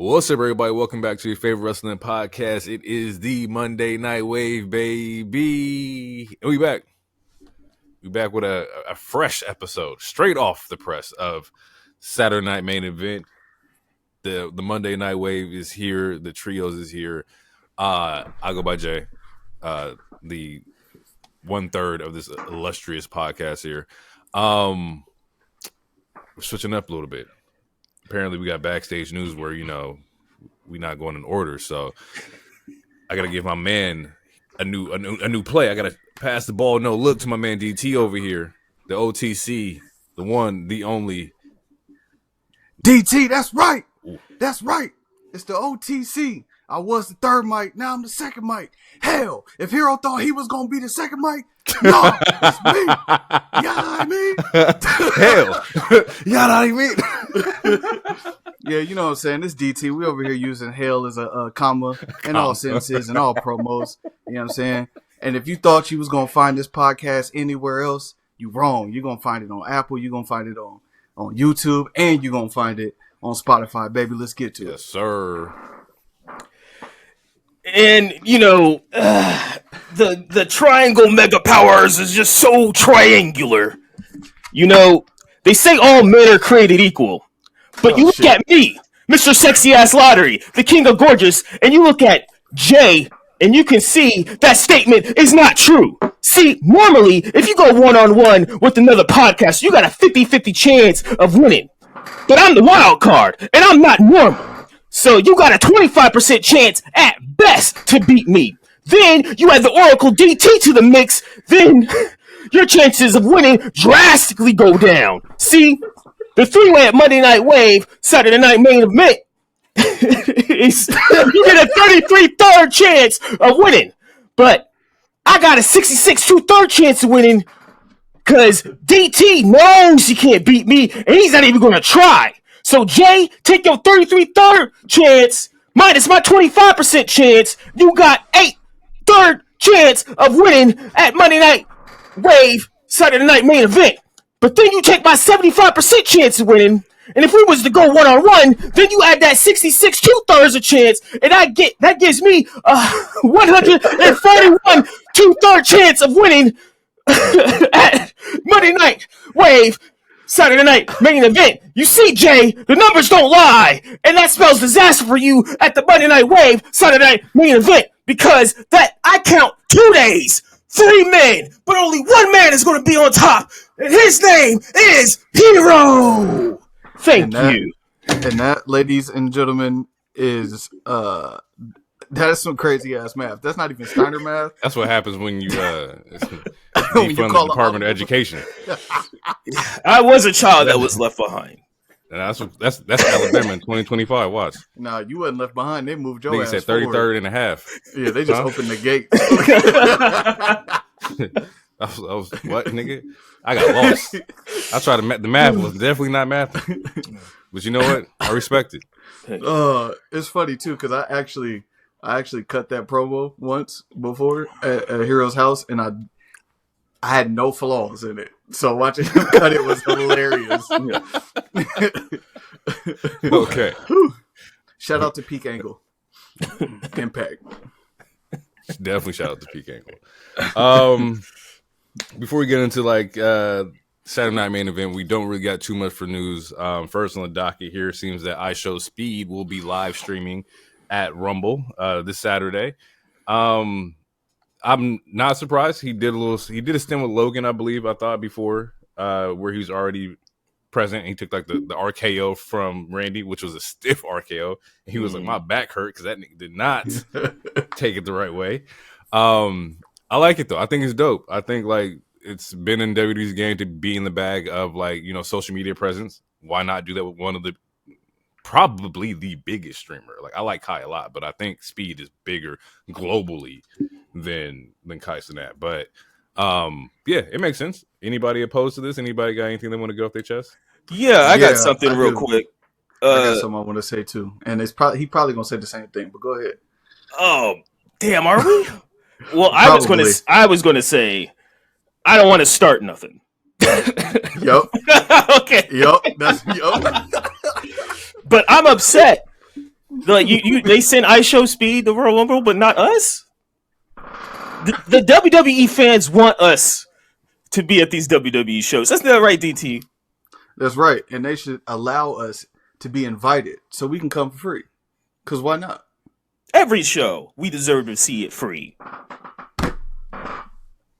What's up, everybody? Welcome back to your favorite wrestling podcast. It is the Monday Night Wave, baby. And we back. We back with a fresh episode, straight off the press of Saturday Night Main Event. The Monday Night Wave is here. The Trios is here. I go by Jay, the 1/3 of this illustrious podcast here. We're switching up a little bit. Apparently, we got backstage news where, we're not going in order. So I got to give my man a new play. I got to pass the ball, no look, to my man DT over here. The OTC, the one, the only. DT, that's right. Ooh. That's right. It's the OTC. I was the third mic. Now I'm the second mic. Hell, if Hero thought he was going to be the second mic, no, it's me. You know what I mean? Hell. You know what I mean? Yeah, you know what I'm saying? This DT, we over here using hell as a comma in all sentences and all promos. You know what I'm saying? And if you thought you was going to find this podcast anywhere else, you wrong. You're going to find it on Apple. You're going to find it on YouTube. And you're going to find it on Spotify. Baby, let's get to it. Yes, sir. And, the triangle mega powers is just so triangular. They say all men are created equal. But you look at me, Mr. Sexy Ass Lottery, the King of Gorgeous, and you look at Jay, and you can see that statement is not true. See, normally, if you go one-on-one with another podcast, you got a 50-50 chance of winning. But I'm the wild card, and I'm not normal. So you got a 25% chance at best to beat me. Then you add the Oracle DT to the mix, then your chances of winning drastically go down. See, the three-way at Monday Night Wave, Saturday Night Main Event, is you get a 33/3 chance of winning. But I got a 66 2/3 chance of winning because DT knows he can't beat me, and he's not even going to try. So, Jay, take your 33/3 chance minus my 25% chance. You got 8/3 chance of winning at Monday Night Wave, Saturday Night Main Event. But then you take my 75% chance of winning, and if we was to go one-on-one, then you add that 66 2/3 of chance, and that gives me a 141 2/3 chance of winning at Monday Night Wave, Saturday Night Main Event. You see, Jay, the numbers don't lie, and that spells disaster for you at the Monday Night Wave, Saturday Night Main Event, because that I count 2 days, 3 men, but only one man is going to be on top, and his name is Hero. Thank you. And that, ladies and gentlemen, is that is some crazy ass math. That's not even Steiner math. That's what happens when you when you call the Department of Education. I was a child that was left behind. And that's Alabama in 2025. Watch. Nah, you wasn't left behind. They moved your ass said 33rd and a half. Yeah, they just opened the gate. I was what, nigga? I got lost. I tried to the math was definitely not math. But you know what? I respect it. It's funny too because I actually cut that promo once before at Hero's house, and I had no flaws in it. So watching him cut it was hilarious. Okay. Shout out to Peak Angle. Impact. Definitely shout out to Peak Angle. Before we get into Saturday Night Main Event, we don't really got too much for news. First on the docket here, seems that iShow Speed will be live streaming at Rumble this Saturday. I'm not surprised. He did a stint with Logan, I believe. I thought before, where he was already present. He took the RKO from Randy, which was a stiff RKO. And he was like, my back hurt because that nigga did not take it the right way. I like it though. I think it's dope. I think it's been in WWE's game to be in the bag of social media presence. Why not do that with one of the probably the biggest streamer? I like Kai a lot, but I think Speed is bigger globally than Kai Cenat. But yeah, it makes sense. Anybody opposed to this? Anybody got anything they want to get off their chest? Yeah, I got something real quick. I got something I want to say too, and he probably gonna say the same thing. But go ahead. Oh, damn, are we? Well, I was gonna say I don't want to start nothing. Yup. Okay. Yup. That's yup. But I'm upset Like they send IShow Speed the Royal Rumble, but not us. The WWE fans want us to be at these WWE shows. That's not right, DT. That's right, and they should allow us to be invited so we can come for free. Because why not? Every show, we deserve to see it free.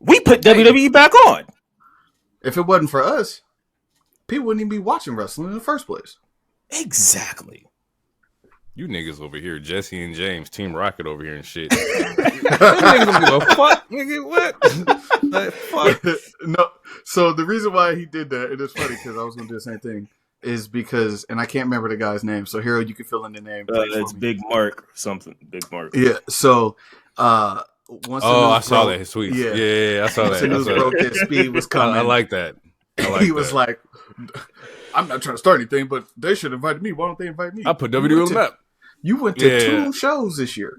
We put WWE back on. If it wasn't for us, people wouldn't even be watching wrestling in the first place. Exactly. You niggas over here, Jesse and James, Team Rocket over here and shit. Niggas don't give a fuck, nigga. What? Like, fuck. No. So the reason why he did that, and it's funny because I was going to do the same thing, is because, and I can't remember the guy's name. So Hero, you can fill in the name. It's Big Mark something. Big Mark. Yeah. So once I saw that his tweets. Yeah, I saw that. Once the news broke that Speed was coming. I like that. He was like, I'm not trying to start anything, but they should invite me. Why don't they invite me? I put WWE on the map. You went to 2 shows this year.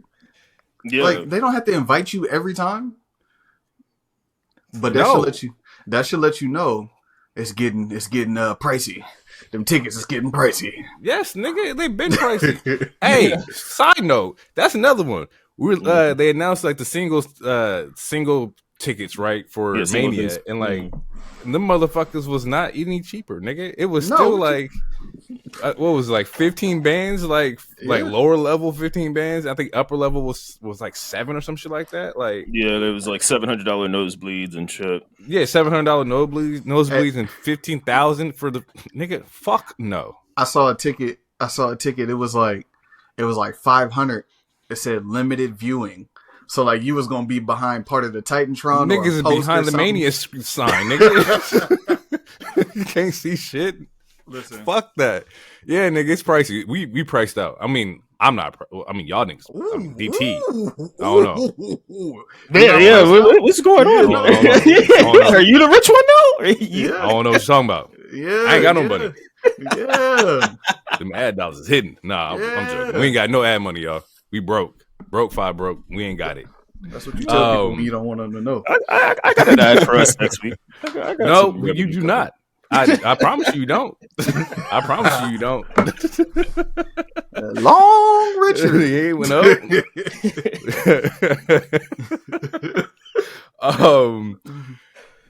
Yeah. Like, they don't have to invite you every time. But that should let you know it's getting pricey. Them tickets is getting pricey. Yes, nigga, they've been pricey. Hey, side note, that's another one. They announced like the single tickets, right, for Mania, and like them motherfuckers was not any cheaper, nigga. It was still like what was it, like 15 bands, like lower level 15 bands. I think upper level was like 7 or some shit like that. Like there was like $700 nosebleeds and shit. Yeah, $700 nosebleeds and 15,000 for the nigga. Fuck no. I saw a ticket. It was like 500. It said limited viewing. So like you was gonna be behind part of the Titantron. Niggas is behind the Mania sign, nigga. You can't see shit. Listen, fuck that. Yeah, nigga, it's pricey. We priced out. I mean, I'm not. Y'all niggas. DT. I don't know. Yeah. What's going on? Are you the rich one now? Yeah. I don't know what you're talking about. Yeah, I ain't got no money. Yeah, them ad dollars is hidden. Nah, I'm joking. We ain't got no ad money, y'all. We broke. 5 broke. We ain't got it. That's what you tell people. You don't want them to know. I got an ad for us next week. No, you do not. I promise you don't. I promise you don't. Long Richard. He went up.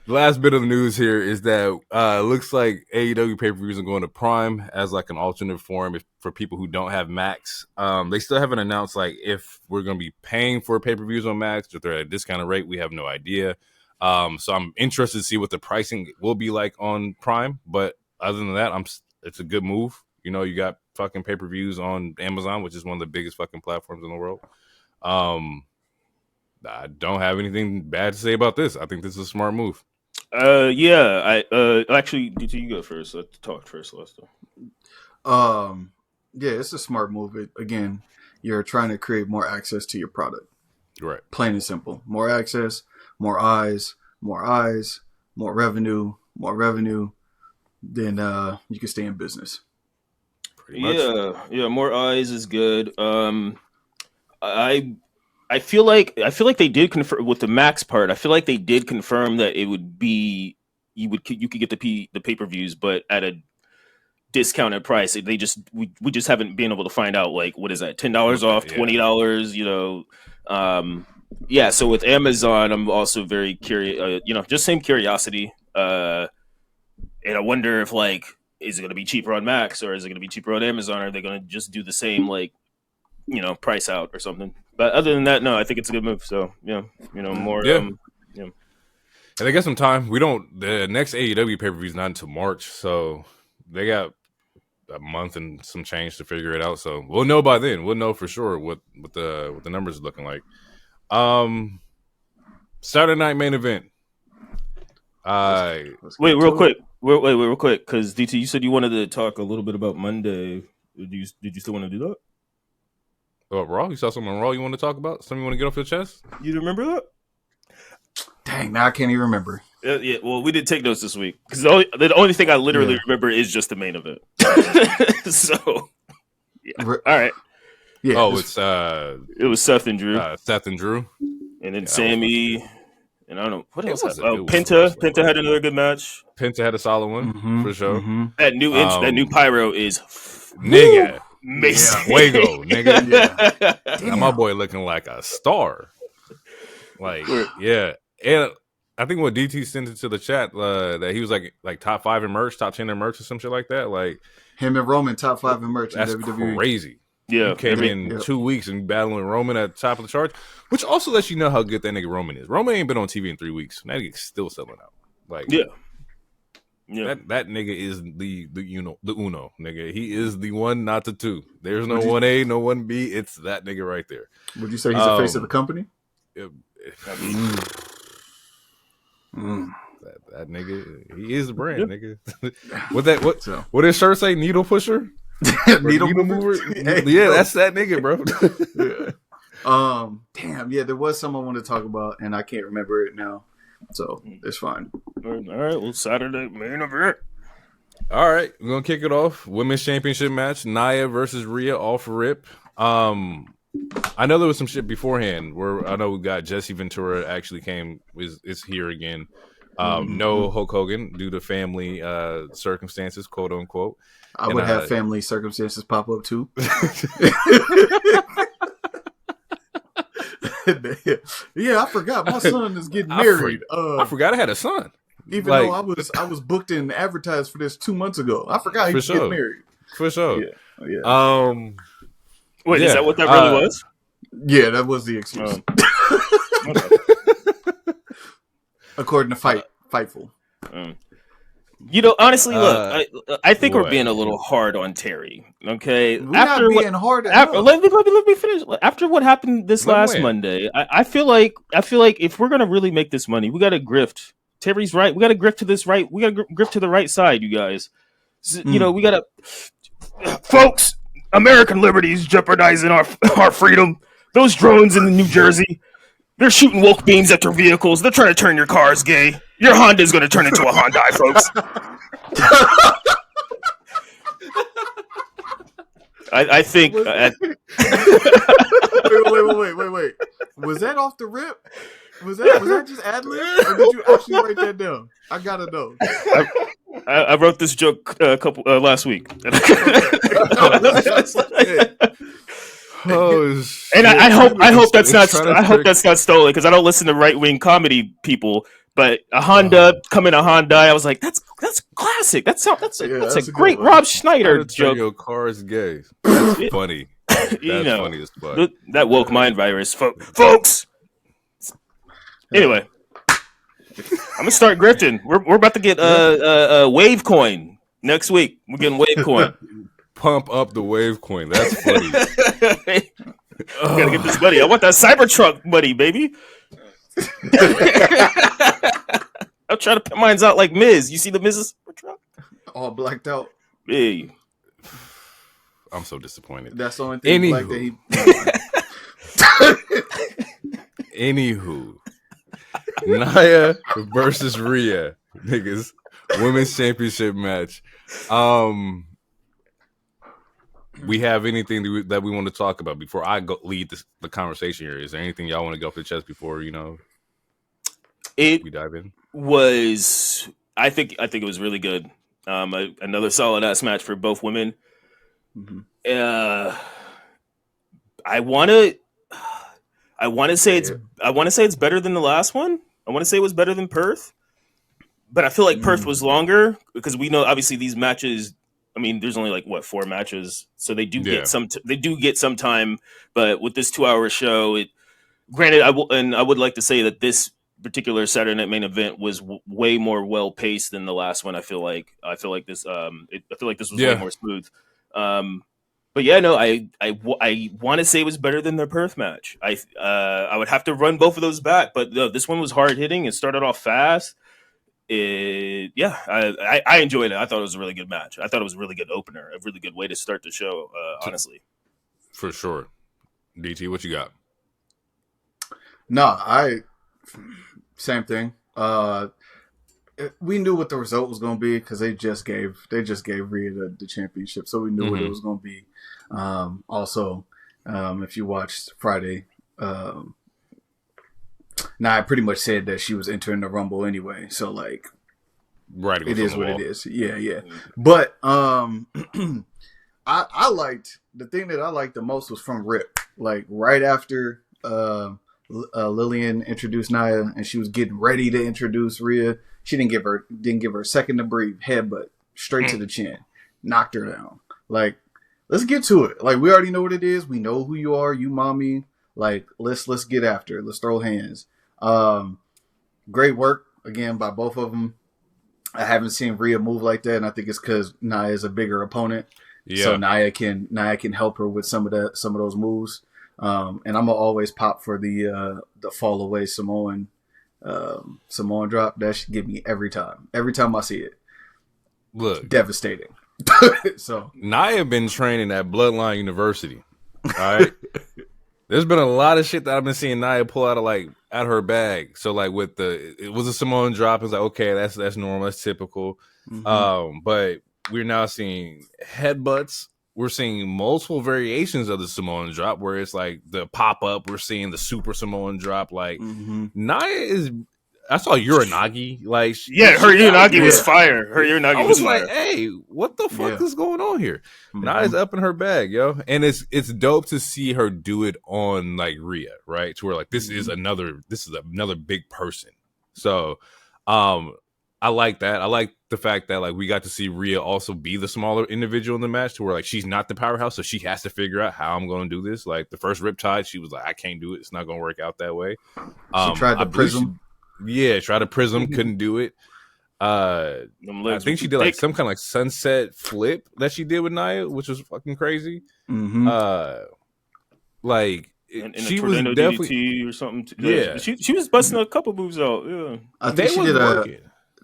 Last bit of news here is that looks like AEW pay-per-views are going to Prime as like an alternate form for people who don't have Max. They still haven't announced like if we're going to be paying for pay-per-views on Max or if they're at a discounted rate. We have no idea. So I'm interested to see what the pricing will be like on Prime. But other than that, it's a good move. You know, you got fucking pay-per-views on Amazon, which is one of the biggest fucking platforms in the world. I don't have anything bad to say about this. I think this is a smart move. I actually, DT, you go first. Let's talk first, Lester. Yeah, it's a smart move. Again, you're trying to create more access to your product. Right. Plain and simple. More access, more eyes, more revenue, then you can stay in business. Pretty much. Yeah, more eyes is good. I feel like they did confirm with the Max part. I feel like they did confirm that it would be you could get the pay-per-views, but at a discounted price. We just haven't been able to find out like what is that, $10 off, $20, you know. Yeah, so with Amazon, I'm also very curious. Just same curiosity. And I wonder if like, is it going to be cheaper on Max or is it going to be cheaper on Amazon? Or are they going to just do the same like, price out or something? But other than that, no, I think it's a good move. So more. Yeah. And they got some time. The next AEW pay-per-view is not until March, so they got a month and some change to figure it out. So we'll know by then. We'll know for sure what the numbers are looking like. Saturday night main event. Wait, real quick, because DT, you said you wanted to talk a little bit about Monday. Did you still want to do that? Raw? You saw something on Raw you want to talk about? Something you want to get off your chest? You remember that? Dang, now I can't even remember. Yeah, well, we did take notes this week because the only thing I literally remember is just the main event. So, all right. Yeah. Oh, it was Seth and Drew. And then Sammy. And I don't know what else. Penta had another good match. Penta had a solid one for sure. Mm-hmm. That new pyro is nigga. Mason. Fuego, nigga. Yeah. Now my boy looking like a star. Like, yeah. And I think when DT sent it to the chat, that he was like top 5 in merch, top 10 in merch or some shit like that. Like, him and Roman top 5 in merch in that's WWE. crazy. Yeah. You came in 2 weeks and battling Roman at the top of the charts, which also lets you know how good that nigga Roman is. Roman ain't been on TV in 3 weeks. That nigga's still selling out. Like, Yeah. That nigga is the uno nigga. He is the one, not the two. There's no 1A, no 1B. It's that nigga right there. Would you say he's the face of the company? That nigga, he is the brand, nigga. What his shirt say? Needle pusher, needle mover. Yeah, that's that nigga, bro. Damn. Yeah, there was someone I wanted to talk about, and I can't remember it now. So it's fine. All right. Well, Saturday main event. All right, we're gonna kick it off. Women's championship match: Nia versus Rhea, off rip. I know there was some shit beforehand where I know we got Jesse Ventura actually is here again. No Hulk Hogan due to family circumstances, quote unquote. I would have family circumstances pop up too. Yeah, I forgot my son is getting married. I forgot I had a son. Even though I was booked and advertised for this 2 months ago. I forgot he was getting married. For sure. Yeah. Wait, is that what that really was? Yeah, that was the excuse. According to Fightful. Honestly, look, I think we're being a little hard on Terry. Okay, we're not being hard. Let me finish. After what happened this last Monday, I feel like if we're gonna really make this money, we gotta grift. Terry's right. We gotta grift to this right. We gotta grift to the right side, you guys. We gotta, folks. American liberty is jeopardizing our freedom. Those drones in New Jersey, they're shooting woke beams at your vehicles. They're trying to turn your cars gay. Your Honda is going to turn into a Hyundai, folks. I think. Wait. Was that off the rip? Was that just ad-lib? Or did you actually write that down? I gotta know. I wrote this joke last week. And I hope that's not stolen because I don't listen to right wing comedy people. But a Honda coming a Hyundai, I was like, that's classic. That's a great Rob Schneider joke. Your car's gay. That's funny. That's funny as fuck. That woke mind virus, folks. Anyway, I'm gonna start grifting. We're about to get Wave Coin next week. We're getting Wave Coin. Pump up the Wave Coin. That's funny. Gotta get this money. I want that Cybertruck money, baby. I'm trying to put mine out like Miz. You see the Miz's Cybertruck? All blacked out. Hey. I'm so disappointed. That's the only thing black that he. Anywho. Nia versus Rhea, niggas, women's championship match. We have anything that we want to talk about before I lead the conversation here? Is there anything y'all want to go off the chest before we dive in? I think it was really good. Another solid ass match for both women. Mm-hmm. I want to say it's better than the last one. I want to say it was better than Perth, but I feel like Perth was longer because we know obviously these matches. I mean, there's only 4 matches, so they do get some. They do get some time, but with this 2-hour show, granted, I would like to say that this particular Saturday Night Main Event was way more well paced than the last one. I feel like this was way more smooth. But yeah, no, I want to say it was better than their Perth match. I would have to run both of those back, but this one was hard hitting. It started off fast. I enjoyed it. I thought it was a really good match. I thought it was a really good opener, a really good way to start the show. Honestly, for sure. DT, what you got? No, same thing. We knew what the result was going to be because they just gave Rhea the championship, so we knew what it was going to be. Also, if you watched Friday, I pretty much said that she was entering the Rumble anyway, so right, it is what it is. Yeah. But I liked the thing that I liked the most was from Rip. Like right after Lillian introduced Nia and she was getting ready to introduce Rhea, she didn't give her a second to breathe. Headbutt straight to the chin, knocked her down. Like, let's get to it. Like, we already know what it is. We know who you are. You mommy. Like, let's get after it. Let's throw hands. Great work again by both of them. I haven't seen Rhea move like that, and I think it's because Nia is a bigger opponent. Yeah. So Nia can help her with some of those moves. And I'm gonna always pop for the fall away Samoan drop. That should get me every time. Every time I see it. Look, devastating. So Nia been training at Bloodline University. All right. There's been a lot of shit that I've been seeing Nia pull out of her bag. So like it was a Samoan drop. It's like, okay, that's normal, that's typical. Mm-hmm. But we're now seeing headbutts. We're seeing multiple variations of the Samoan drop, where it's like the pop up. We're seeing the super Samoan drop. Like Nia is. I saw Uranagi. Like, her Uranagi was fire. Her Uranagi was fire. Like, hey, what the fuck is going on here? Nia's up in her bag, yo, and it's dope to see her do it on like Rhea, right? To where like this is another big person. So, I like that. I like the fact that like we got to see Rhea also be the smaller individual in the match, to where like she's not the powerhouse, so she has to figure out how I'm going to do this. Like the first Riptide, she was like, I can't do it. It's not going to work out that way. She tried the Prism. Tried a Prism, couldn't do it. I think she did like some kind of like sunset flip that she did with Nia, which was fucking crazy. Like she was definitely DDT or something. Yeah, she was busting a couple moves out. Yeah, I think she did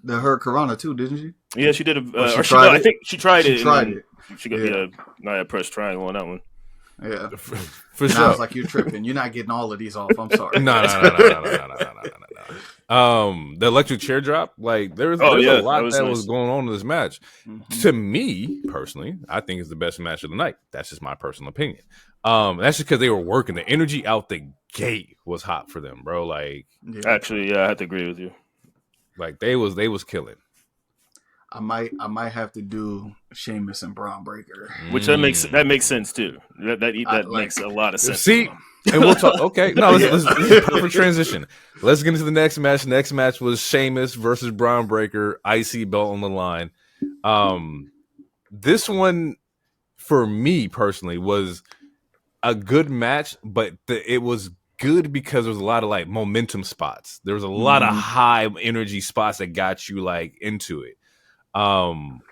the Hurricanrana too, didn't she? Yeah, she did I think she tried it. She got Nia press triangle on that one. Yeah, for sure. I was like, you're tripping. You're not getting all of these off. I'm sorry. No. The electric chair drop, like there's a lot that was going on in this match. To me personally, I think it's the best match of the night. That's just my personal opinion. That's just because they were working. The energy out the gate was hot for them, bro. Like, actually, I have to agree with you. Like they was killing. I might have to do Sheamus and Bron Breakker, which that makes sense too. That makes a lot of sense. See, and we'll talk. Okay, no, this is a perfect transition. Let's get into the next match. Next match was Sheamus versus Bron Breakker, IC belt on the line. This one for me personally was a good match, but it was good because there was a lot of like momentum spots. There was a lot of high energy spots that got you like into it. I'm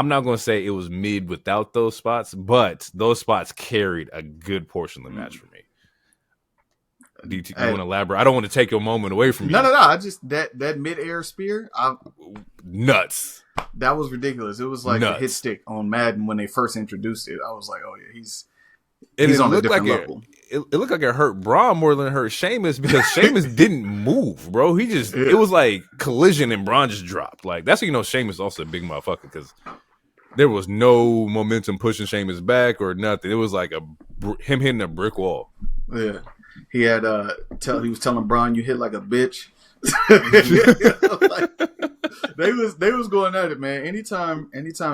not going to say it was mid without those spots, but those spots carried a good portion of the match for me. DT, you want to elaborate? I don't want to take your moment away from you. No. I just that mid-air spear, nuts. That was ridiculous. It was like a hit stick on Madden when they first introduced it. I was like, oh yeah, he's on a different level. It looked like it hurt Braun more than it hurt Sheamus, because Sheamus didn't move, bro. He just it was like collision and Braun just dropped. Like that's how you know Sheamus is also a big motherfucker, because there was no momentum pushing Sheamus back or nothing. It was like him hitting a brick wall. Yeah, he had he was telling Braun, "You hit like a bitch." Like, they was going at it, man. Anytime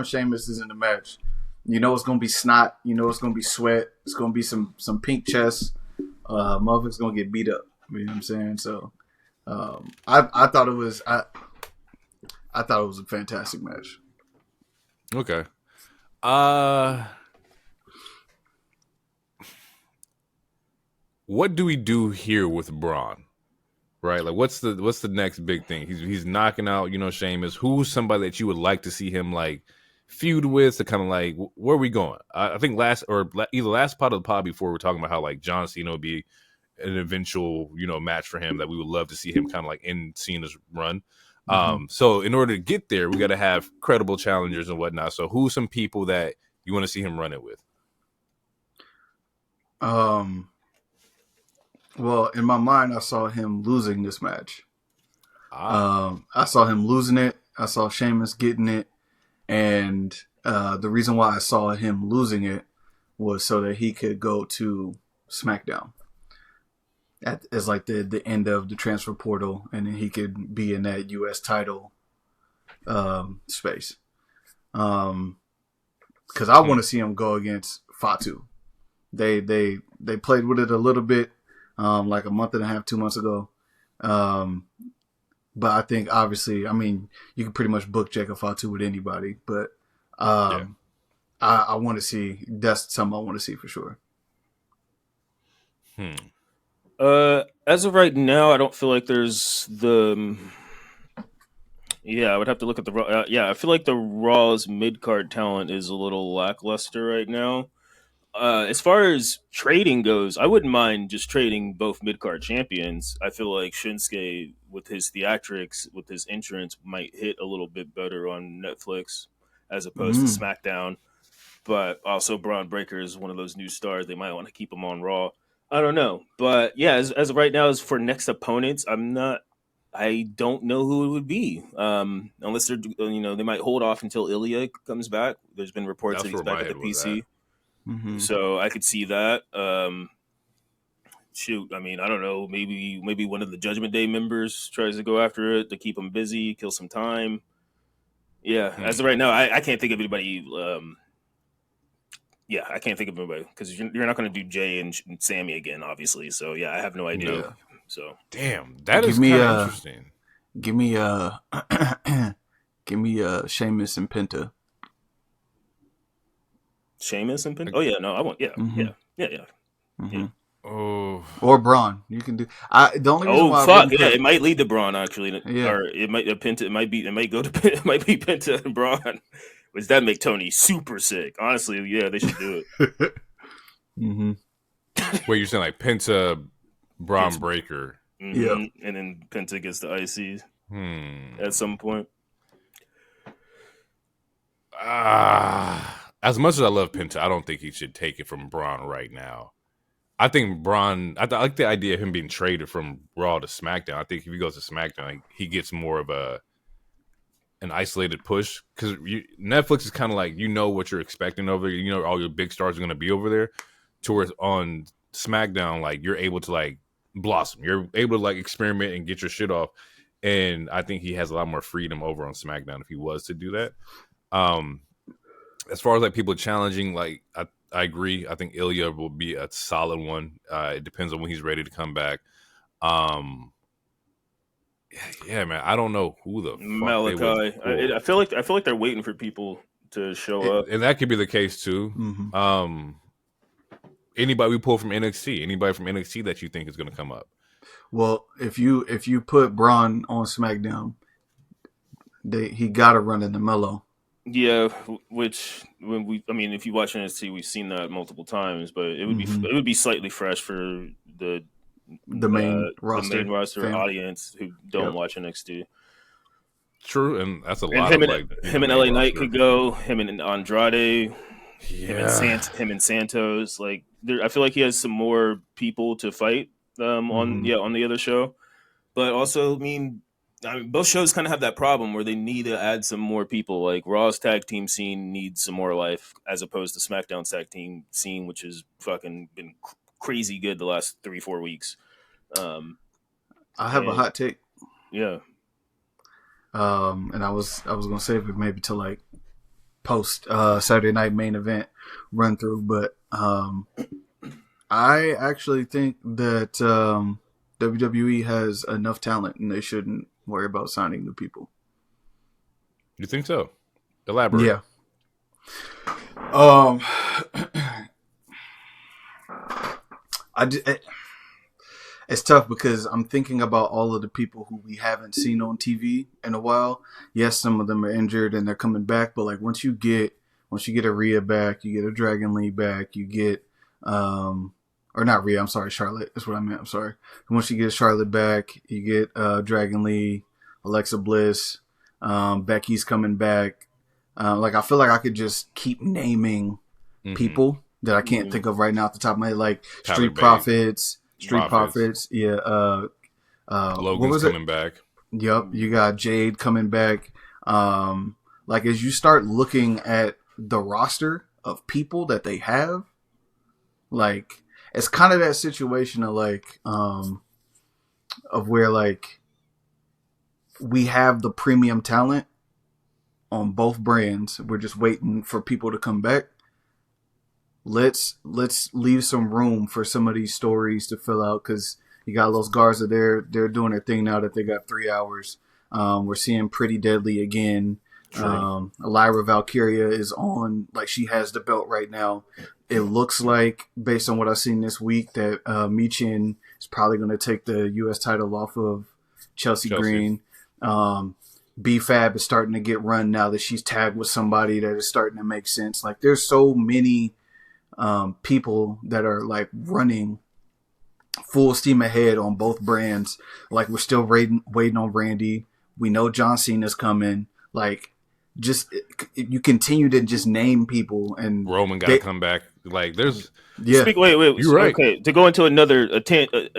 Sheamus is in the match, you know it's gonna be snot. You know it's gonna be sweat. It's gonna be some pink motherfuckers gonna get beat up. You know what I'm saying? So, I thought it was I thought it was a fantastic match. Okay. What do we do here with Braun? Right? Like what's the next big thing? He's knocking out, Sheamus. Who's somebody that you would like to see him like feud with, to kind of like, where are we going? I think either last part of the pod before, we're talking about how like John Cena would be an eventual, match for him that we would love to see him kind of like in Cena's run. So in order to get there, we got to have credible challengers and whatnot. So who's some people that you want to see him run it with? Well, in my mind, I saw him losing this match. I saw him losing it. I saw Sheamus getting it. And the reason why I saw him losing it was so that he could go to SmackDown as like the end of the transfer portal, and then he could be in that U.S. title space. Because I want to see him go against Fatu. They played with it a little bit, like a month and a half, 2 months ago. But I think obviously, I mean, you can pretty much book Jacob Fatu with anybody. But I want to see. That's something I want to see for sure. As of right now, I don't feel like there's the. Yeah, I would have to look at the Raw. I feel like the Raw's mid card talent is a little lackluster right now. As far as trading goes, I wouldn't mind just trading both mid card champions. I feel like Shinsuke, with his theatrics, with his entrance, might hit a little bit better on Netflix as opposed to SmackDown. But also, Bron Breakker is one of those new stars. They might want to keep him on Raw. I don't know, but yeah, as of right now, as for next opponents, I don't know who it would be. Unless they're, they might hold off until Ilya comes back. There's been reports that he's back at the PC. So I could see that. Shoot, I mean, I don't know. Maybe one of the Judgment Day members tries to go after it to keep him busy, kill some time. Yeah, as of right now, I can't think of anybody. I can't think of anybody because you're not going to do Jay and Sammy again, obviously. So yeah, I have no idea. Yeah. So damn, that is kind of interesting. Give me Sheamus and Penta. Sheamus and Penta. Oh yeah, no, I want. Yeah. Mm-hmm. Oh, or Braun. You can do. The only reason why fuck yeah, it might lead to Braun actually. Yeah. Or it might Penta. It might be Penta and Braun. Which that make Tony super sick. Honestly, yeah, they should do it. Wait, you're saying like Penta, Bron Breakker? Yeah, and then Penta gets the IC at some point. As much as I love Penta, I don't think he should take it from Braun right now. I think Braun. I like the idea of him being traded from Raw to SmackDown. I think if he goes to SmackDown, he gets more of an isolated push because Netflix is kind of like what you're expecting over there. You know all your big stars are going to be over there. Towards on SmackDown, like you're able to like blossom. You're able to like experiment and get your shit off. And I think he has a lot more freedom over on SmackDown if he was to do that. As far as like people challenging, like I agree. I think Ilya will be a solid one. It depends on when he's ready to come back. Yeah, man. I don't know who the Malachi. fuck they would I feel like they're waiting for people to show up, and that could be the case too. Anybody we pull from NXT, anybody from NXT that you think is going to come up? Well, if you put Braun on SmackDown, he got to run into Melo. Yeah, which if you watch NXT, we've seen that multiple times, but it would be slightly fresh for the main roster audience who don't watch NXT. True, and that's a lot. Him and LA Knight could go. Him and Andrade. Yeah. Him and Santos. Like, I feel like he has some more people to fight on the other show. But also, I mean, both shows kind of have that problem where they need to add some more people. Like Raw's tag team scene needs some more life, as opposed to SmackDown's tag team scene, which has fucking been crazy good the last 3-4 weeks. I have a hot take. Yeah. And I was gonna save it maybe to like post Saturday night main event run through, but I actually think that WWE has enough talent and they shouldn't worry about signing new people. You think so? Elaborate. Yeah. It's tough because I'm thinking about all of the people who we haven't seen on TV in a while. Yes, some of them are injured and they're coming back, but like once you get a Rhea back, you get a Dragon Lee back, you get or not Rhea, I'm sorry, Charlotte. That's what I meant. I'm sorry. Once you get Charlotte back, you get Dragon Lee, Alexa Bliss, Becky's coming back. Like I feel like I could just keep naming people that I can't think of right now at the top of my head, like Street Profits. Yeah. Logan's coming back. Yep. You got Jade coming back. Like as you start looking at the roster of people that they have, like it's kind of that situation of like, of where like we have the premium talent, on both brands. We're just waiting for people to come back. Let's leave some room for some of these stories to fill out, because you got Los Garza there. They're doing their thing now that they got 3 hours. We're seeing Pretty Deadly again. Lyra Valkyria is on, like, she has the belt right now. It looks like, based on what I've seen this week, that Michin is probably going to take the U.S. title off of Chelsea. Green. B-Fab is starting to get run now that she's tagged with somebody that is starting to make sense. Like, there's so many people that are, like, running full steam ahead on both brands. Like, we're still waiting on Randy. We know John Cena's coming. Like, just you continue to just name people, and Roman got to come back. Like, there's wait, you're right. Okay, to go into a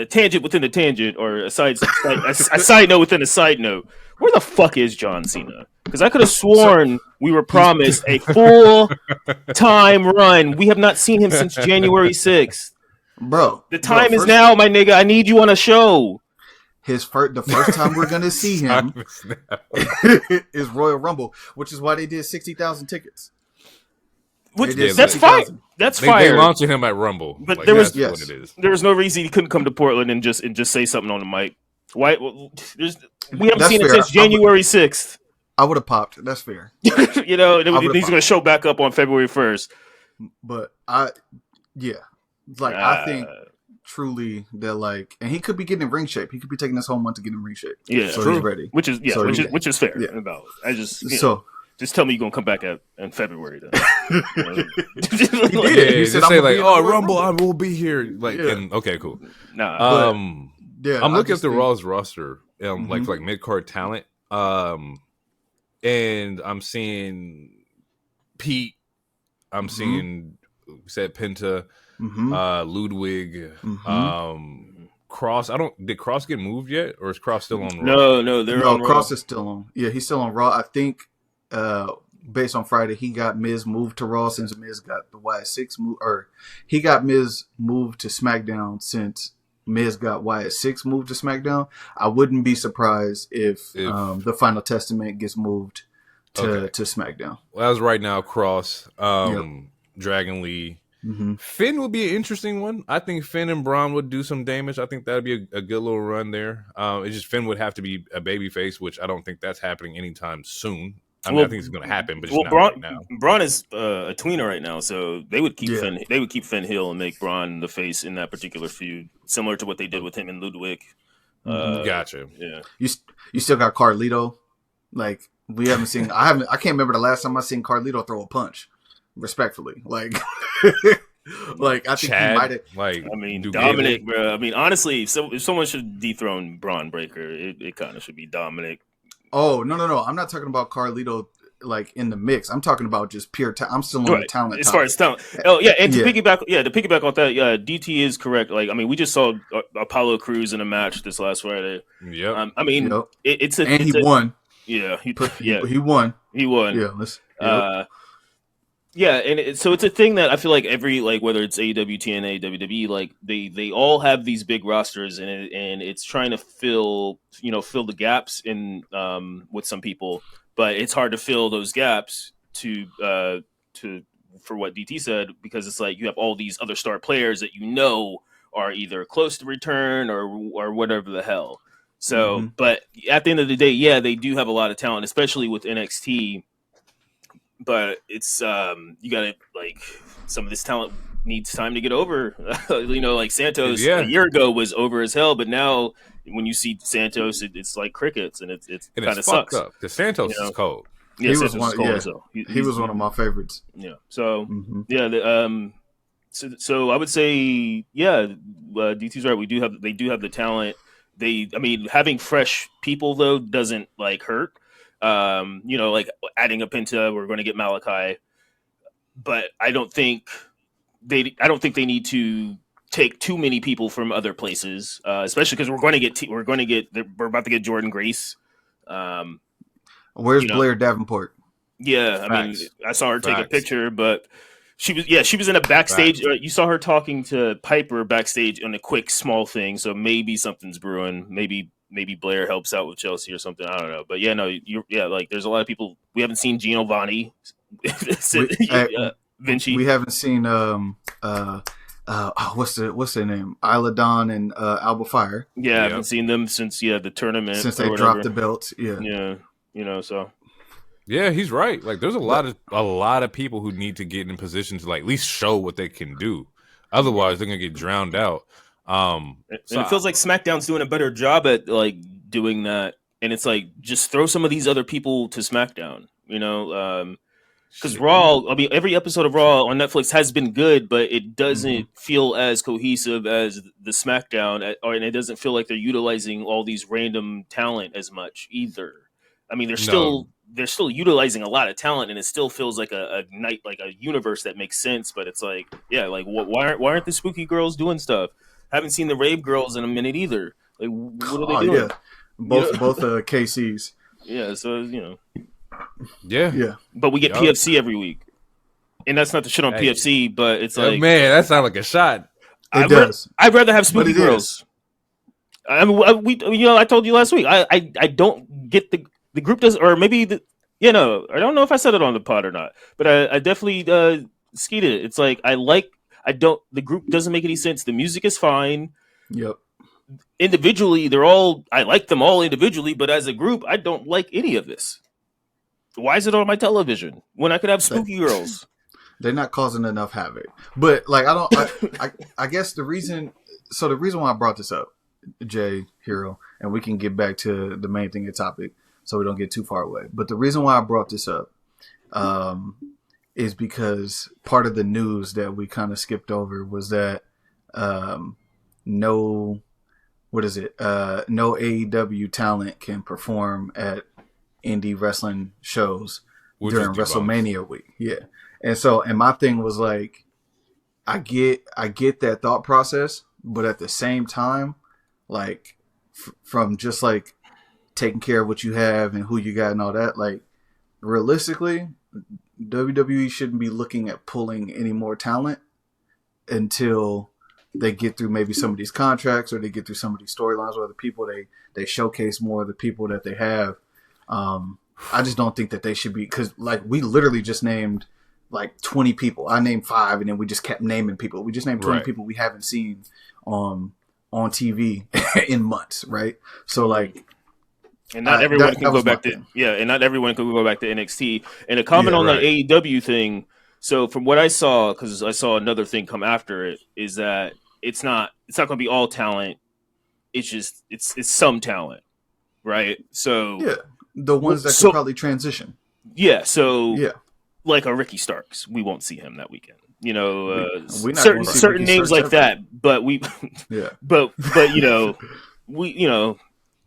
tangent within a tangent, or a side note within a side note. Where the fuck is John Cena? Because I could have sworn we were promised a full time run. We have not seen him since January 6th. Bro, the time is now, my nigga. I need you on a show. The first time we're gonna see him is Royal Rumble, which is why they did 60,000 tickets. That's fine. That's fine. They launching him at Rumble, but like, there was what it is. There was no reason he couldn't come to Portland and just say something on the mic. Why? We haven't seen it since January 6th. I would have popped. That's fair. You know, he's going to show back up on February 1st. But I think truly that, like, and he could be getting in ring shape. He could be taking this whole month to get in ring shape. Yeah, so true. He's ready. Which is fair. Yeah. About I just just tell me you're gonna come back in February. Then. He said, say like, "Oh, Rumble, I will be here." Like, and okay, cool. Nah, I'm looking at the Raw's roster, like mid card talent, and I'm seeing Pete. I'm seeing Penta. Ludwig, Cross. Did Cross get moved yet, or is Cross still on No, Raw? no, Cross is still on. Yeah, he's still on Raw. I think based on Friday, he got Miz moved to Raw since Miz got the Wyatt 6 move, or he got Miz moved to SmackDown since Miz got Wyatt 6 moved to SmackDown. I wouldn't be surprised if the Final Testament gets moved to SmackDown. Well, as right now, Cross, Dragon Lee. Finn would be an interesting one. I think Finn and Braun would do some damage. I think that would be a good little run there. It's just Finn would have to be a babyface, which I don't think that's happening anytime soon. I think it's going to happen, but just not right now. Braun is a tweener right now, so they would keep Finn. They would keep Finn heel and make Braun the face in that particular feud, similar to what they did with him and Ludwig. Gotcha. Yeah. You still got Carlito. Like, we haven't seen. I can't remember the last time I seen Carlito throw a punch. Respectfully, like, like I think Chad, he might have. Like, I mean, Dominic, bro. I mean, honestly, if someone should dethrone Bron Breakker, it kind of should be Dominic. Oh no! I'm not talking about Carlito like in the mix. I'm talking about just pure. I'm still on the talent. As far as talent, and to piggyback off that, DT is correct. Like, I mean, we just saw Apollo Crews in a match this last Friday. Yeah, I mean, he won. Yeah, he won. He won. Yeah, yeah, and so it's a thing that I feel like every, like, whether it's AEW, TNA, WWE, like they all have these big rosters, and it's trying to fill the gaps in with some people, but it's hard to fill those gaps to for what DT said, because it's like you have all these other star players that are either close to return or whatever the hell. So, but at the end of the day, they do have a lot of talent, especially with NXT. But it's you gotta, like, some of this talent needs time to get over. Like Santos a year ago was over as hell, but now when you see Santos, it's like crickets, and it kind of sucks. Because Santos is cold. Yeah, he was one of my favorites. Yeah. So so I would say DT's right. They do have the talent. Having fresh people though doesn't, like, hurt. Like adding a Penta, we're going to get Malachi, but I don't think they need to take too many people from other places, especially because we're about to get Jordan Grace. Where's Blair Davenport? Yeah, I I saw her take a picture, but she was in a backstage. You saw her talking to Piper backstage on a quick small thing, so maybe something's brewing. Maybe maybe Blair helps out with Chelsea or something. I don't know, but yeah, no, like there's a lot of people we haven't seen. Giovanni, Vinci. We haven't seen what's their name? Isla Dawn and Alba Fire. Yeah, I haven't seen them since the tournament, since they dropped the belts. Yeah, so. Yeah, he's right. Like, there's a lot of people who need to get in position to like at least show what they can do. Otherwise, they're gonna get drowned out. And it feels like SmackDown's doing a better job at like doing that, and it's like just throw some of these other people to SmackDown, because Raw. I mean, every episode of Raw on Netflix has been good, but it doesn't feel as cohesive as the SmackDown, and it doesn't feel like they're utilizing all these random talent as much either. I mean, they're still utilizing a lot of talent, and it still feels like a night, like a universe that makes sense. But it's like, why aren't the Spooky Girls doing stuff? Haven't seen the Rave Girls in a minute either. Like, what are they doing? Yeah. Both KCs. Yeah, so Yeah. But we get PFC every week, and that's not the shit on PFC, but it's like, man, that sounds like a shot. It does. I'd rather have Spooky Girls. I mean, I told you last week. I don't get the group does, or maybe I don't know if I said it on the pod or not, but I definitely skeeted it. It's like the group doesn't make any sense. The music is fine. Yep. Individually, I like them all individually, but as a group, I don't like any of this. Why is it on my television when I could have Spooky Girls? They're not causing enough havoc. But like, I guess the reason why I brought this up, Jay, Hero, and we can get back to the main thing, the topic, so we don't get too far away. But the reason why I brought this up is because part of the news that we kind of skipped over was that no AEW talent can perform at indie wrestling shows during WrestleMania week. Yeah. And my thing was like, I get that thought process, but at the same time, like from just like taking care of what you have and who you got and all that, like realistically, WWE shouldn't be looking at pulling any more talent until they get through maybe some of these contracts, or they get through some of these storylines, or the people they showcase more of the people that they have. I just don't think that they should be, because like we literally just named like 20 people. I named 5, and then we just kept naming people. We just named 20 people we haven't seen on TV in months, right? So like, and not everyone can go back to and not everyone can go back to NXT. And a comment on the AEW thing. So from what I saw, because I saw another thing come after it, is that it's not going to be all talent. It's just it's some talent, right? So the ones that could probably transition. Yeah. So like a Ricky Starks, we won't see him that weekend. Certain names like that, but we, but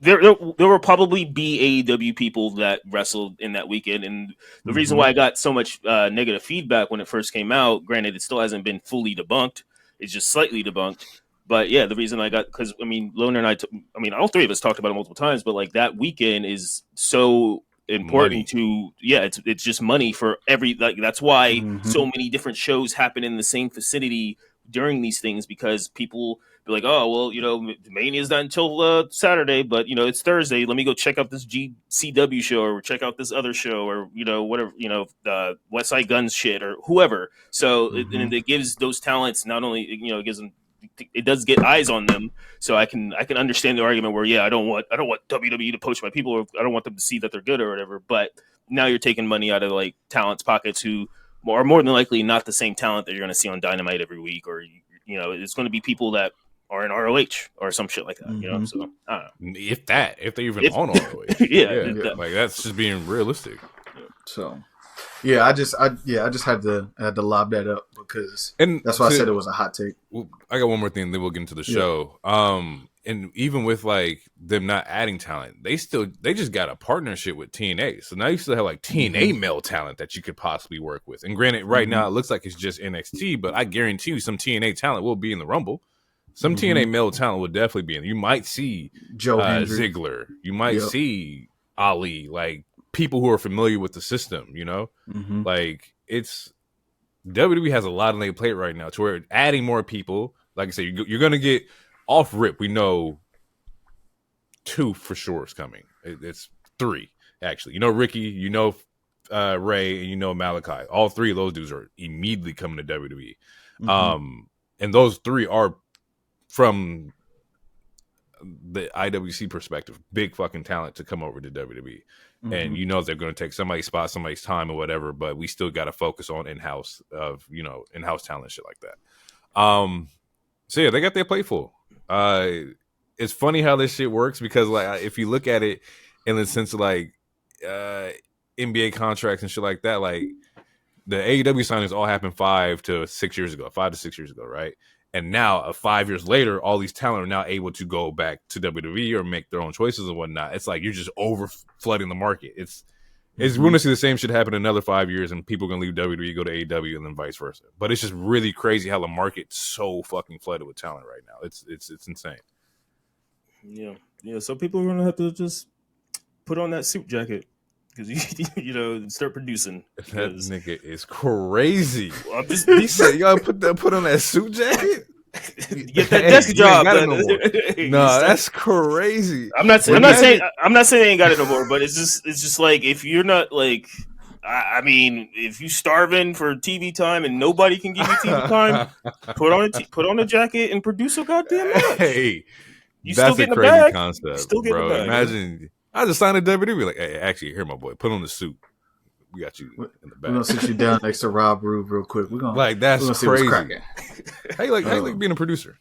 there will probably be AEW people that wrestled in that weekend, and the reason why I got so much negative feedback when it first came out, granted it still hasn't been fully debunked, it's just slightly debunked, but yeah, the reason I got, because I mean Loner and all three of us talked about it multiple times, but like that weekend is so important it's just money for that's why so many different shows happen in the same vicinity during these things, because people be like, oh well, Mania's not until Saturday, but it's Thursday, let me go check out this GCW show, or check out this other show, or whatever, West Side Guns shit, or whoever. So and it gives those talents, not only it does get eyes on them. So I can understand the argument where I don't want WWE to poach my people, or I don't want them to see that they're good or whatever. But now you're taking money out of like talent's pockets who are more than likely not the same talent that you're going to see on Dynamite every week, or it's going to be people that are in ROH or some shit like that. So I don't know if they're even on ROH. Like that's just being realistic. So. Yeah, I just had to lob that up, because that's why I said it was a hot take. I got one more thing, then we'll get into the show. And even with like them not adding talent, they just got a partnership with TNA. So now you still have like TNA male talent that you could possibly work with. And granted, right now it looks like it's just NXT, but I guarantee you some TNA talent will be in the Rumble. Some TNA male talent will definitely be in. You might see Joe Ziggler. You might see Ali, like people who are familiar with the system, like it's WWE has a lot on their plate right now, to where adding more people, like I said, you're going to get off rip. We know 2 for sure is coming. It's 3 actually. You know Ricky, you know Ray, and you know Malachi. All 3 of those dudes are immediately coming to WWE. And those 3 are from the IWC perspective, big fucking talent to come over to WWE. And you know they're going to take somebody's spot, somebody's time or whatever, but we still got to focus on in-house talent, shit like that. So yeah, they got their plate full. It's funny how this shit works because like if you look at it in the sense of like NBA contracts and shit like that, like the AEW signings all happened 5 to 6 years ago, right? And now, 5 years later, all these talent are now able to go back to WWE or make their own choices and whatnot. It's like you're just over flooding the market. It's we're going to see the same shit happen in another 5 years, and people are going to leave WWE, go to AEW, and then vice versa. But it's just really crazy how the market's so fucking flooded with talent right now. It's insane. Yeah. So people are going to have to just put on that suit jacket. Because you start producing. That nigga is crazy. Well, He said, "Y'all put on that suit jacket. Get that desk job." No, that's crazy. I'm not saying they ain't got it no more, but it's just like if you're not like, I mean, if you starving for TV time and nobody can give you TV time, put on a jacket and produce a goddamn match. Hey, you that's still a getting crazy a bag. concept, Still getting bro. a bag. Imagine. I just signed a WWE. Like, hey, actually, here, my boy, put on the suit. We got you in the back. We're gonna sit you down next to Rob Roode real quick. We're gonna that's see what's crazy. cracking. How you like being a producer?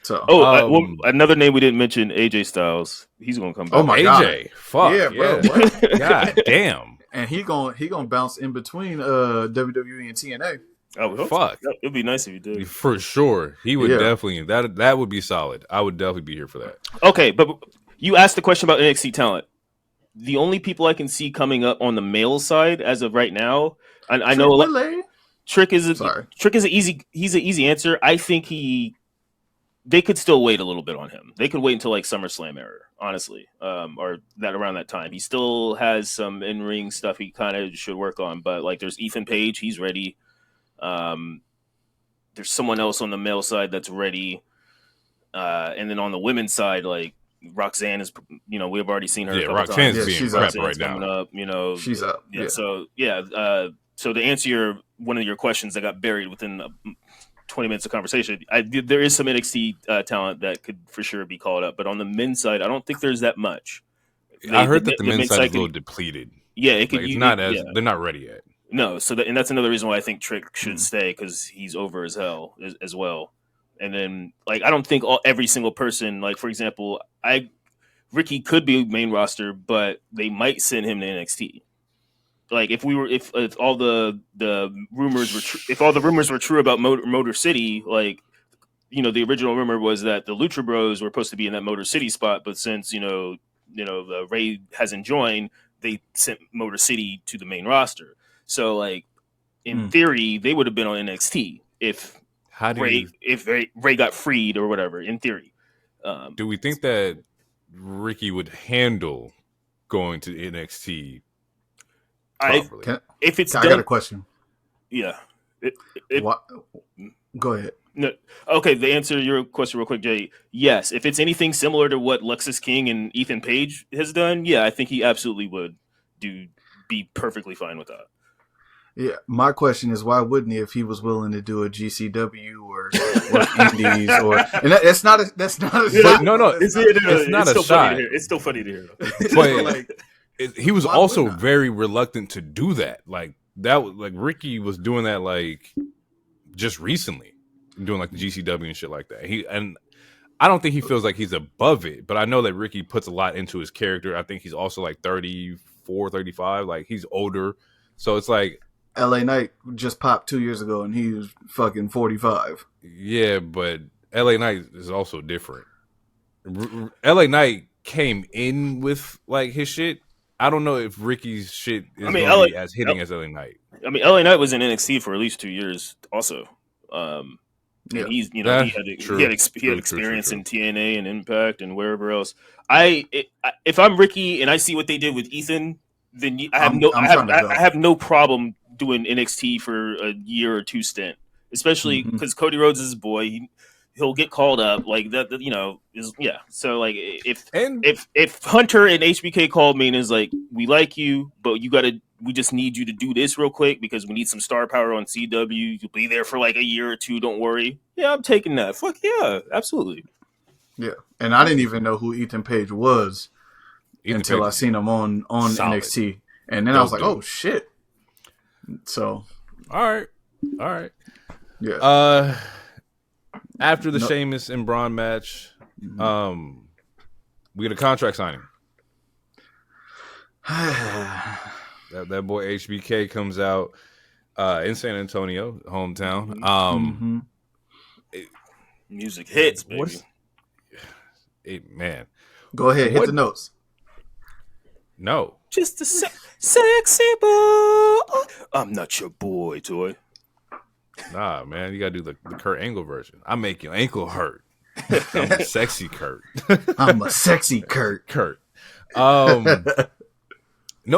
So, well, another name we didn't mention, AJ Styles. He's gonna come back. Oh my AJ, God. fuck Yeah, bro. yeah. God damn. And he gonna bounce in between WWE and TNA. Oh, fuck. It'd be nice if you did. For sure, he would definitely. That would be solid. I would definitely be here for that. Okay, but you asked the question about NXT talent. The only people I can see coming up on the male side as of right now, I know Trick is an easy. He's an easy answer. I think they could still wait a little bit on him. They could wait until like SummerSlam era, honestly, or that around that time. He still has some in-ring stuff he kind of should work on, but like there's Ethan Page, he's ready. There's someone else on the male side that's ready, and then on the women's side, like Roxanne is, we've already seen her. Yeah, Roxanne's being prepped right coming now. Up, she's up. Yeah. So to answer one of your questions that got buried within 20 minutes of conversation, there is some NXT talent that could for sure be called up, but on the men's side, I don't think there's that much. I heard that the men's side is a little depleted. Yeah, it could. They're not ready yet. No, and that's another reason why I think Trick should stay, because he's over as hell as well. And then, like, I don't think every single person, like, for example, Ricky could be main roster, but they might send him to NXT. Like, if all the rumors were true about Motor City, like, the original rumor was that the Lucha Bros were supposed to be in that Motor City spot, but since Ray hasn't joined, they sent Motor City to the main roster. So, like, in theory, they would have been on NXT if Ray got freed or whatever. In theory, do we think that Ricky would handle going to NXT properly? I got a question. Yeah. Go ahead. No, okay, to answer your question real quick, Jay. Yes, if it's anything similar to what Lexus King and Ethan Page has done, yeah, I think he absolutely would be perfectly fine with that. Yeah, my question is, why wouldn't he if he was willing to do a GCW or Indies it's not a shot. It's still funny to hear. But he was also very reluctant to do that. Like that, like Ricky was doing that like just recently, doing like the GCW and shit like that. I don't think he feels like he's above it, but I know that Ricky puts a lot into his character. I think he's also like 34, 35, like he's older, so it's like. LA Knight just popped 2 years ago and he was fucking 45. Yeah, but LA Knight is also different. LA Knight came in with like his shit. I don't know if Ricky's shit is going to be as hitting as LA Knight. I mean, LA Knight was in NXT for at least 2 years also. He's he had experience in TNA and Impact and wherever else. If I'm Ricky and I see what they did with Ethan, then I have no problem doing NXT for a year or two stint, especially because Cody Rhodes is his boy. he'll get called up like that. You know, is yeah. So like And if Hunter and HBK called me and is like, we like you, but we just need you to do this real quick because we need some star power on CW. You'll be there for like a year or two. Don't worry. Yeah, I'm taking that. Fuck yeah, absolutely. Yeah, and I didn't even know who Ethan Page was until I seen him on NXT, and then I was like, oh shit. So, all right. Yeah. After the Sheamus and Bron match, we get a contract signing. that boy HBK comes out in San Antonio, hometown. Music hits, baby. Hey, man. Go ahead, hit the notes. No. Just a sexy boy. I'm not your boy, toy. Nah, man, you gotta do the Kurt Angle version. I make your ankle hurt. I'm a sexy Kurt. I'm a sexy Kurt. No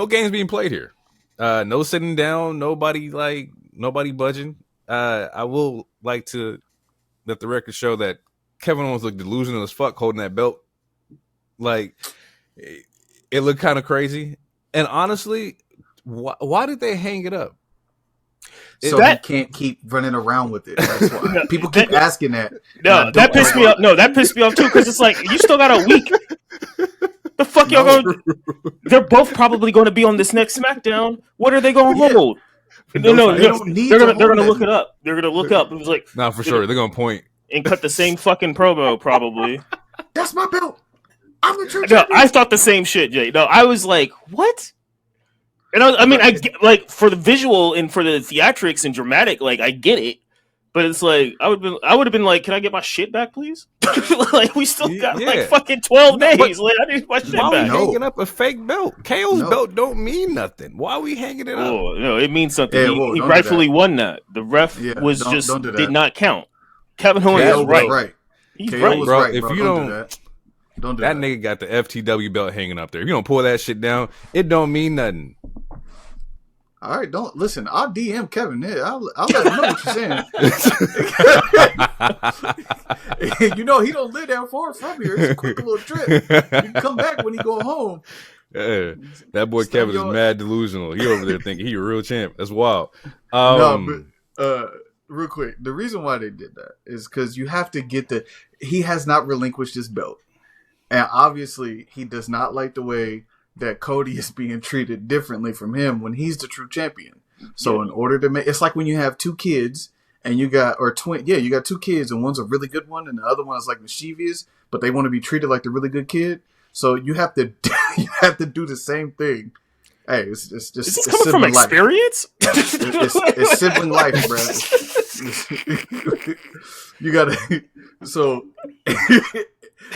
games being played here. No sitting down. Nobody budging. I will like to let the record show that Kevin Owens looked delusional as fuck holding that belt. Like, it looked kind of crazy. And honestly, why did they hang it up? So he can't keep running around with it. That's why. People keep asking that. No, that pissed me off. No, that pissed me off too, because it's like, you still got a week. The fuck y'all going? They're both probably going to be on this next SmackDown. What are they going to hold? No, they're gonna look it up. They're gonna look up. It was like, nah, for sure, they're gonna point and cut the same fucking promo, probably. That's my belt. I'm the true champion. I thought the same shit, Jay. No, I was like, what? And I get, like, for the visual and for the theatrics and dramatic, like, I get it. But it's like, I would have been like, can I get my shit back, please? Like, we still got like fucking 12 days. Like, I need my shit back. Why are we hanging up a fake belt? KO's belt don't mean nothing. Why are we hanging it up? Oh, no, it means something. Yeah, he rightfully won that. The ref did not count. Kevin Owens is right. He's right. Bro, if you don't do that nigga got the FTW belt hanging up there. If you don't pull that shit down, it don't mean nothing. All right, don't listen. I'll DM Kevin. Yeah, I'll let him know what you're saying. You know he don't live that far from here. It's a quick little trip. You can come back when he go home. Yeah, that boy Kevin is mad delusional. He over there thinking he a real champ. That's wild. No, but real quick, the reason why they did that is because you have to get he has not relinquished his belt, and obviously he does not like the way that Cody is being treated differently from him when he's the true champion. So in order to make, it's like when you have two kids and you got two kids and one's a really good one and the other one is like mischievous, but they want to be treated like the really good kid. So you have to do the same thing. Hey, it's just is this coming from experience? It's sibling life, bro. You gotta so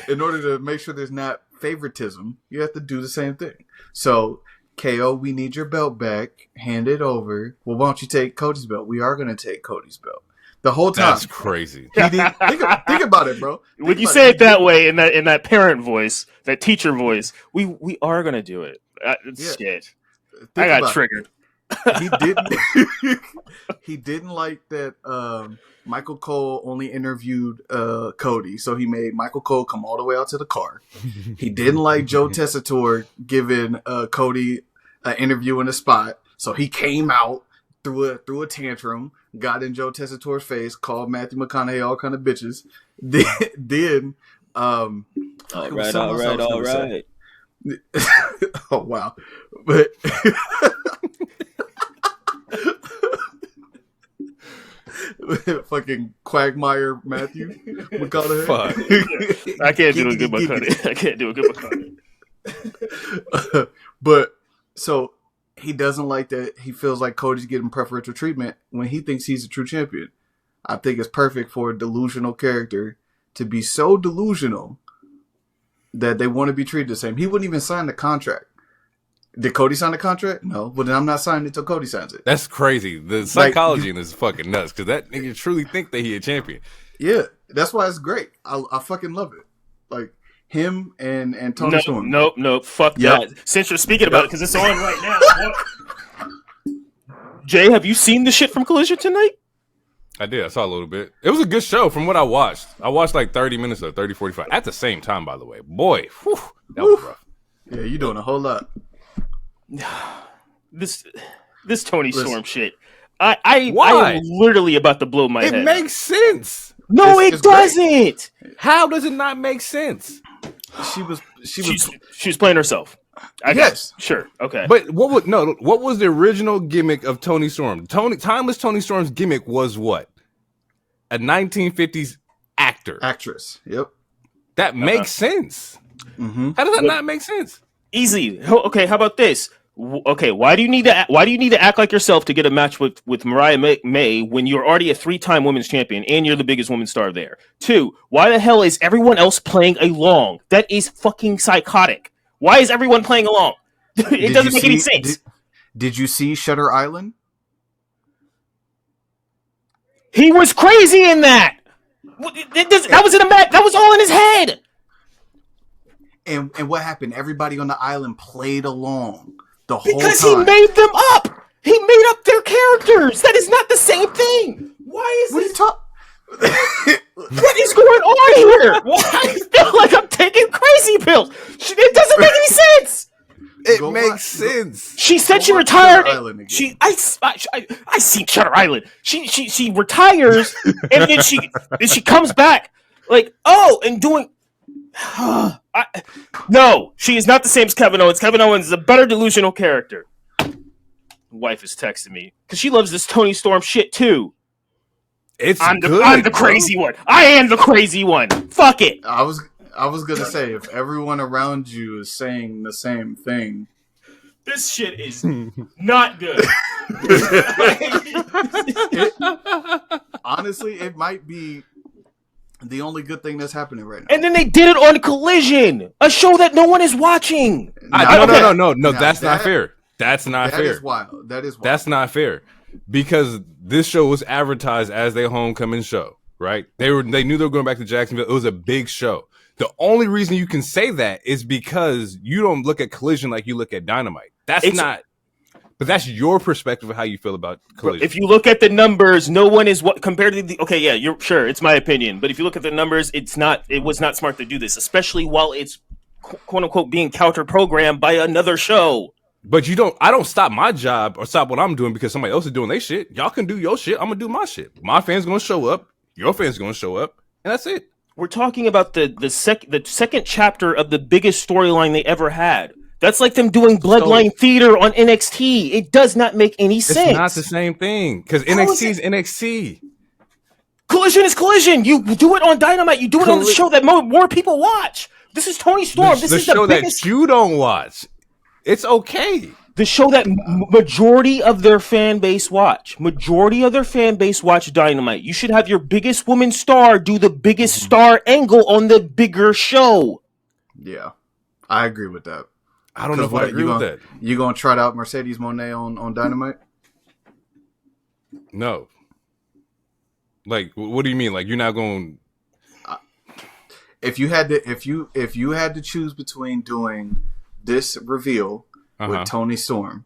in order to make sure there's not favoritism, you have to do the same thing. So, KO, we need your belt back. Hand it over. Well, why don't you take Cody's belt? We are going to take Cody's belt. The whole time. That's crazy. Think about it, bro. When you say it that way, in that parent voice, that teacher voice, we are going to do it. Shit. I got triggered. He didn't like that Michael Cole only interviewed Cody, so he made Michael Cole come all the way out to the car. He didn't like Joe Tessitore giving Cody an interview in a spot, so he came out, threw a tantrum, got in Joe Tessitore's face, called Matthew McConaughey all kind of bitches. Then all right. Oh wow, but. Fucking Quagmire Matthew McConaughey. Fuck. I can't do a good McConaughey. But so he doesn't like that. He feels like Cody's getting preferential treatment when he thinks he's a true champion. I think it's perfect for a delusional character to be so delusional that they want to be treated the same. He wouldn't even sign the contract. Did Cody sign the contract? No. Well, then I'm not signing it until Cody signs it. That's crazy. The psychology in this is fucking nuts because that nigga truly think that he a champion. Yeah, that's why it's great. I fucking love it. Like him and Tony Storm. Nope. Fuck that. Since you're speaking about it, because it's on right now. Jay, have you seen the shit from Collision tonight? I did. I saw a little bit. It was a good show from what I watched. I watched like 30 minutes or 30, 45 at the same time, by the way. Boy, whew, that was rough. Yeah, you're doing a whole lot. This Tony Storm shit. I am literally about to blow my head. It makes sense. No, it doesn't. Great. How does it not make sense? She was playing herself. Yes. Sure. Okay. But what was the original gimmick of Tony Storm? Timeless Tony Storm's gimmick was what? A 1950s actress. Yep. That makes sense. Mm-hmm. How does that not make sense? Easy. Okay, how about this? Okay, why do you need to act like yourself to get a match with Mariah May when you're already a 3-time women's champion and you're the biggest women's star there? 2, why the hell is everyone else playing along? That is fucking psychotic. Why is everyone playing along? It doesn't make any sense. Did you see Shutter Island? He was crazy in that. That was in a match. That was all in his head. And what happened? Everybody on the island played along the whole time. Because he made them up. He made up their characters. That is not the same thing. Why is this? What is going on here? Why I feel like I'm taking crazy pills? It doesn't make any sense. It makes sense. She said she retired. I seen Shutter Island. She retires and then she comes back like and doing. No, she is not the same as Kevin Owens. Kevin Owens is a better delusional character. Wife is texting me because she loves this Tony Storm shit too. I'm the crazy one. I am the crazy one. Fuck it. I was gonna say, if everyone around you is saying the same thing, this shit is not good. Honestly, it might be the only good thing that's happening right now. And then they did it on Collision, a show that no one is watching. No. That's not fair. That's not fair. That is wild. That's not fair. Because this show was advertised as their homecoming show, right? They knew they were going back to Jacksonville. It was a big show. The only reason you can say that is because you don't look at Collision like you look at Dynamite. But that's your perspective of how you feel about Collision. If you look at the numbers, no one is compared to the. Okay, yeah, you're sure it's my opinion, but if you look at the numbers, it was not smart to do this, especially while it's quote unquote being counter programmed by another show. But I don't stop my job or stop what I'm doing because somebody else is doing their shit. Y'all can do your shit. I'm gonna do my shit. My fans gonna show up. Your fans gonna show up, and that's it. We're talking about the second chapter of the biggest storyline they ever had. That's like them doing Bloodline Theater on NXT. It does not make any sense. It's not the same thing because NXT is NXT. Collision is Collision. You do it on Dynamite. You do it on the show that more people watch. This is Tony Storm. This is the show biggest... that you don't watch. It's okay. The show that majority of their fan base watch. Majority of their fan base watch Dynamite. You should have your biggest woman star do the biggest star angle on the bigger show. Yeah, I agree with that. I don't know if I agree with that. You gonna trot out Mercedes Moné on Dynamite? No. Like, what do you mean? Like, you're not going? If you had to choose between doing this reveal with Tony Storm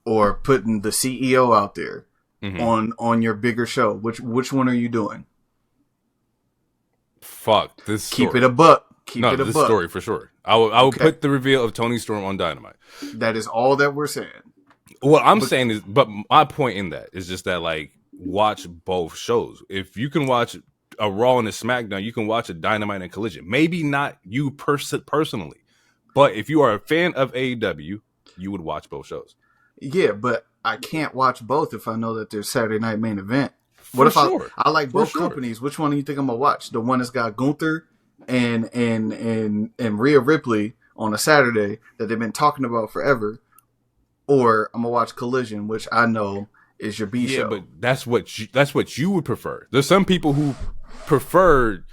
or putting the CEO out there on your bigger show, which one are you doing? Fuck this. Keep it a buck. This story for sure. I would put the reveal of Tony Storm on Dynamite. That is all that we're saying. What I'm saying is, but my point in that is just that, like, watch both shows. If you can watch a Raw and a SmackDown, you can watch a Dynamite and Collision. Maybe not you personally, but if you are a fan of AEW, you would watch both shows. Yeah, but I can't watch both if I know that there's Saturday Night Main Event. What if I like both companies? Which one do you think I'm gonna watch? The one that's got Gunther and Rhea Ripley on a Saturday that they've been talking about forever, or I'm gonna watch Collision, which I know is your B show. But that's what you would prefer. There's some people who prefer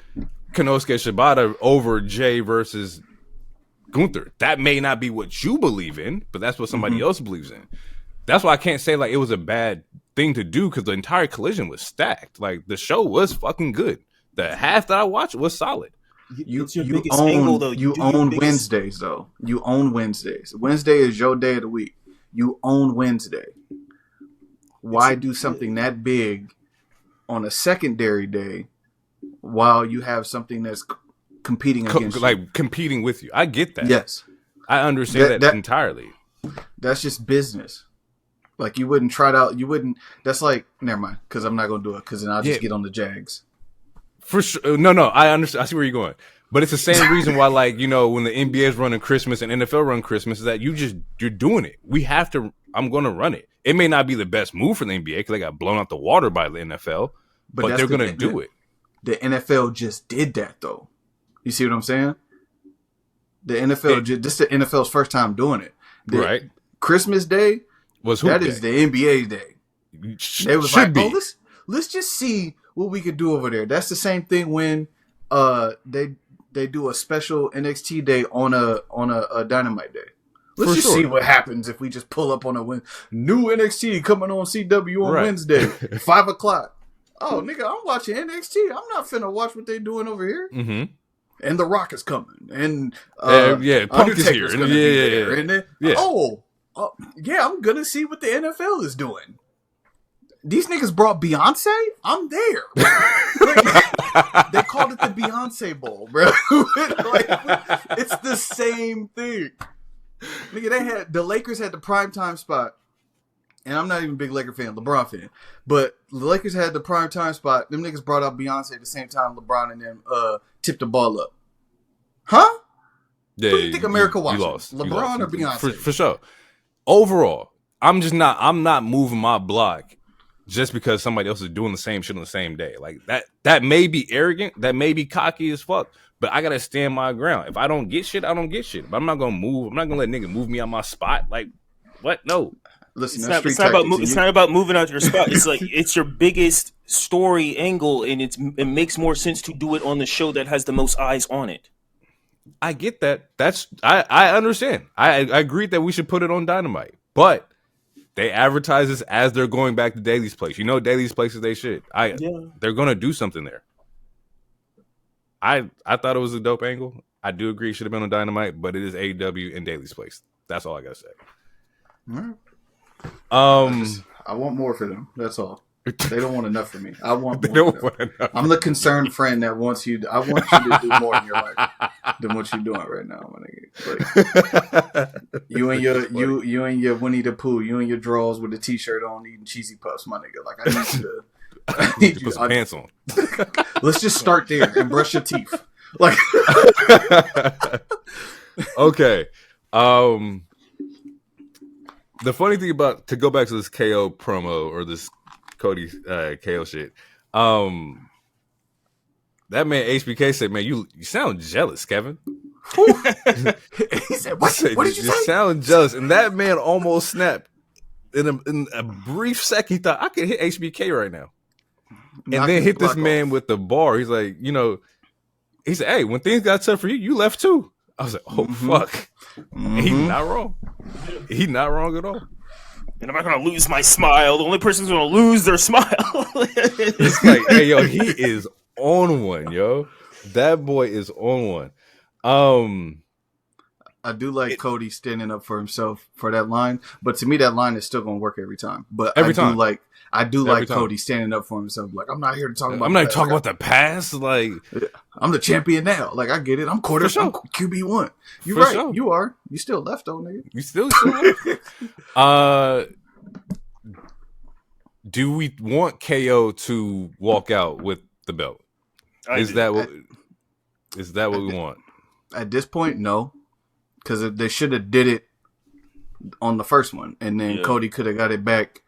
Konosuke Shibata over Jey versus Gunther. That may not be what you believe in, but that's what somebody else believes in. That's why I can't say like it was a bad thing to do because the entire Collision was stacked. Like the show was fucking good. The half that I watched was solid. You own Wednesdays though. You own Wednesdays. Wednesday is your day of the week. You own Wednesday. Why do something that big on a secondary day while you have something that's competing against you. Like competing with you. I get that. Yes. I understand that entirely. That's just business. Like you wouldn't try it out. You wouldn't. That's like, never mind, because I'm not going to do it because then I'll just get on the Jags. For sure. No, I understand. I see where you're going. But it's the same reason why, like, you know, when the NBA is running Christmas and NFL run Christmas, is that you're doing it. We have to. I'm going to run it. It may not be the best move for the NBA because they got blown out the water by the NFL, but they're going to do it. The NFL just did that, though. You see what I'm saying? The NFL, this is the NFL's first time doing it. Right. Christmas Day was that is the NBA day. They was like, oh, let's just see what we could do over there. That's the same thing when they do a special NXT day on a Dynamite day. Let's see what happens if we just pull up on a new NXT coming on CW on Wednesday, 5:00. Oh, nigga, I'm watching NXT. I'm not finna watch what they doing over here. Mm-hmm. And The Rock is coming, and Punk is here. Gonna be there. And then, I'm gonna see what the NFL is doing. These niggas brought Beyonce. I'm there. Like, they called it the Beyonce Bowl, bro. Like, it's the same thing. Nigga, the Lakers had the primetime spot, and I'm not even a big Laker fan, LeBron fan, but the Lakers had the primetime spot. Them niggas brought out Beyonce at the same time LeBron and them tipped the ball up. Huh? Yeah, who do you think America watches? Lost. LeBron or Beyonce? For sure. Overall, I'm not moving my block just because somebody else is doing the same shit on the same day. Like that may be arrogant, that may be cocky as fuck, but I gotta stand my ground. If I don't get shit, I don't get shit. But I'm not gonna move. I'm not gonna let nigga move me on my spot. Like, what? No. Listen, it's not about moving out your spot. It's like it's your biggest story angle, and it makes more sense to do it on the show that has the most eyes on it. I get that. I understand. I agree that we should put it on Dynamite, but they advertise this as they're going back to Daily's Place. You know, Daily's Places they should. They're gonna do something there. I thought it was a dope angle. I do agree it should have been on Dynamite, but it is AEW and Daily's Place. That's all I gotta say. All right. I want more for them. That's all. They don't want enough for me. I want more. I'm the concerned friend that wants you. I want you to do more in your life than what you're doing right now, my nigga. Like, you and your Winnie the Pooh, you and your drawers with the t-shirt on, eating cheesy puffs, my nigga. Like, I need you to put some pants on. Let's just start there and brush your teeth. Like, okay. The funny thing about, to go back to this KO promo or this Cody KO shit, that man HBK said, "Man, you sound jealous, Kevin." He said, "What did you say?" You sound jealous, and that man almost snapped. In a brief second, he thought I could hit HBK right now, and then hit this man with the bar. He's like, you know, he said, "Hey, when things got tough for you, you left too." I was like, "Oh fuck." And he's not wrong. He's not wrong at all. And I'm not gonna lose my smile. The only person who's gonna lose their smile. It's like, hey, yo, he is on one, yo. That boy is on one. I do like Cody standing up for himself for that line, but to me, that line is still gonna work every time. But I do like Cody standing up for himself. Like, I'm not here to talk about. I'm not talking about the past. Like, I'm the champion now. Like, I get it. I'm quarter. I'm QB1. You're right. Sure. You are. You still left, though, nigga. You still left. Do we want KO to walk out with the belt? Is that what we want? At this point, no, because they should have did it on the first one, and then Cody could have got it back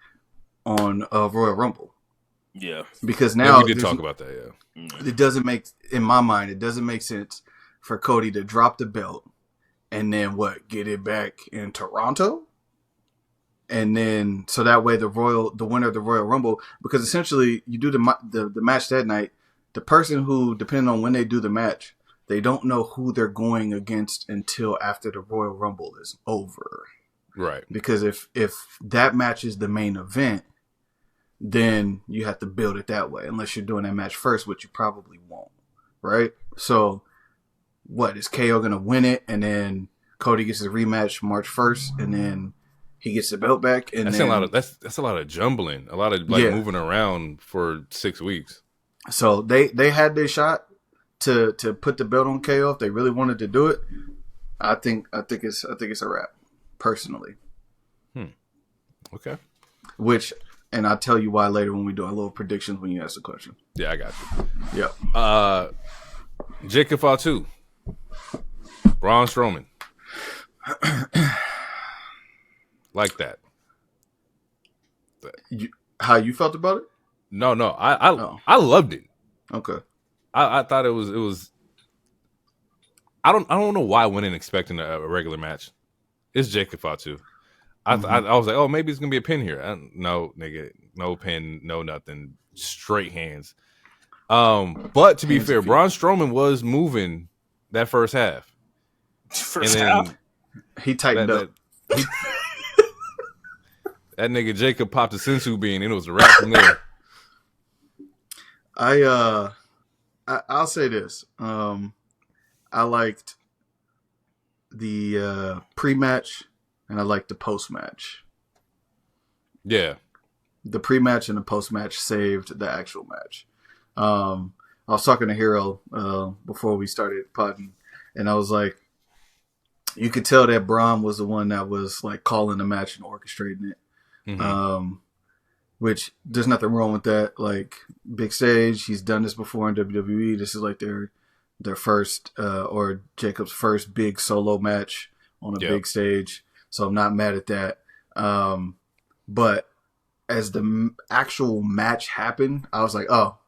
on Royal Rumble. Yeah, because now we did talk about that. Yeah, it doesn't make, in my mind, it doesn't make sense for Cody to drop the belt and then get it back in Toronto, and then so that way the winner of the Royal Rumble, because essentially you do the match that night. The person who, depending on when they do the match, they don't know who they're going against until after the Royal Rumble is over. Right. Because if that match is the main event, then you have to build it that way, unless you're doing that match first, which you probably won't. Right? So, is KO going to win it, and then Cody gets his rematch March 1st, and then He gets the belt back, and that's then a lot of jumbling, a lot of moving around for 6 weeks. So they had their shot to put the belt on KO if they really wanted to do it. I think it's a wrap, personally. Okay. And I'll tell you why later when we do our little predictions when you ask the question. Yeah, I got you. Yep. Jacob Fatu, Braun Strowman. Like that. How you felt about it? No. I loved it. Okay. I thought it was. I don't know why I went in expecting a regular match. It's Jacob Fatu. I was like, oh, maybe it's gonna be a pin here. No, nigga, no pin, no nothing, straight hands. But to be fair, Braun Strowman was moving that first half. He tightened up. That nigga Jacob popped a sensu bean, and it was a wrap from there. I'll say this. I liked the pre-match, and I liked the post-match. Yeah. The pre-match and the post-match saved the actual match. I was talking to Hero before we started potting, and I was like, you could tell that Braun was the one that was like calling the match and orchestrating it. Mm-hmm. Which there's nothing wrong with that. Like, big stage, he's done this before in WWE. This is like their first or Jacob's first big solo match on a big stage. So I'm not mad at that. But as the actual match happened, I was like, oh,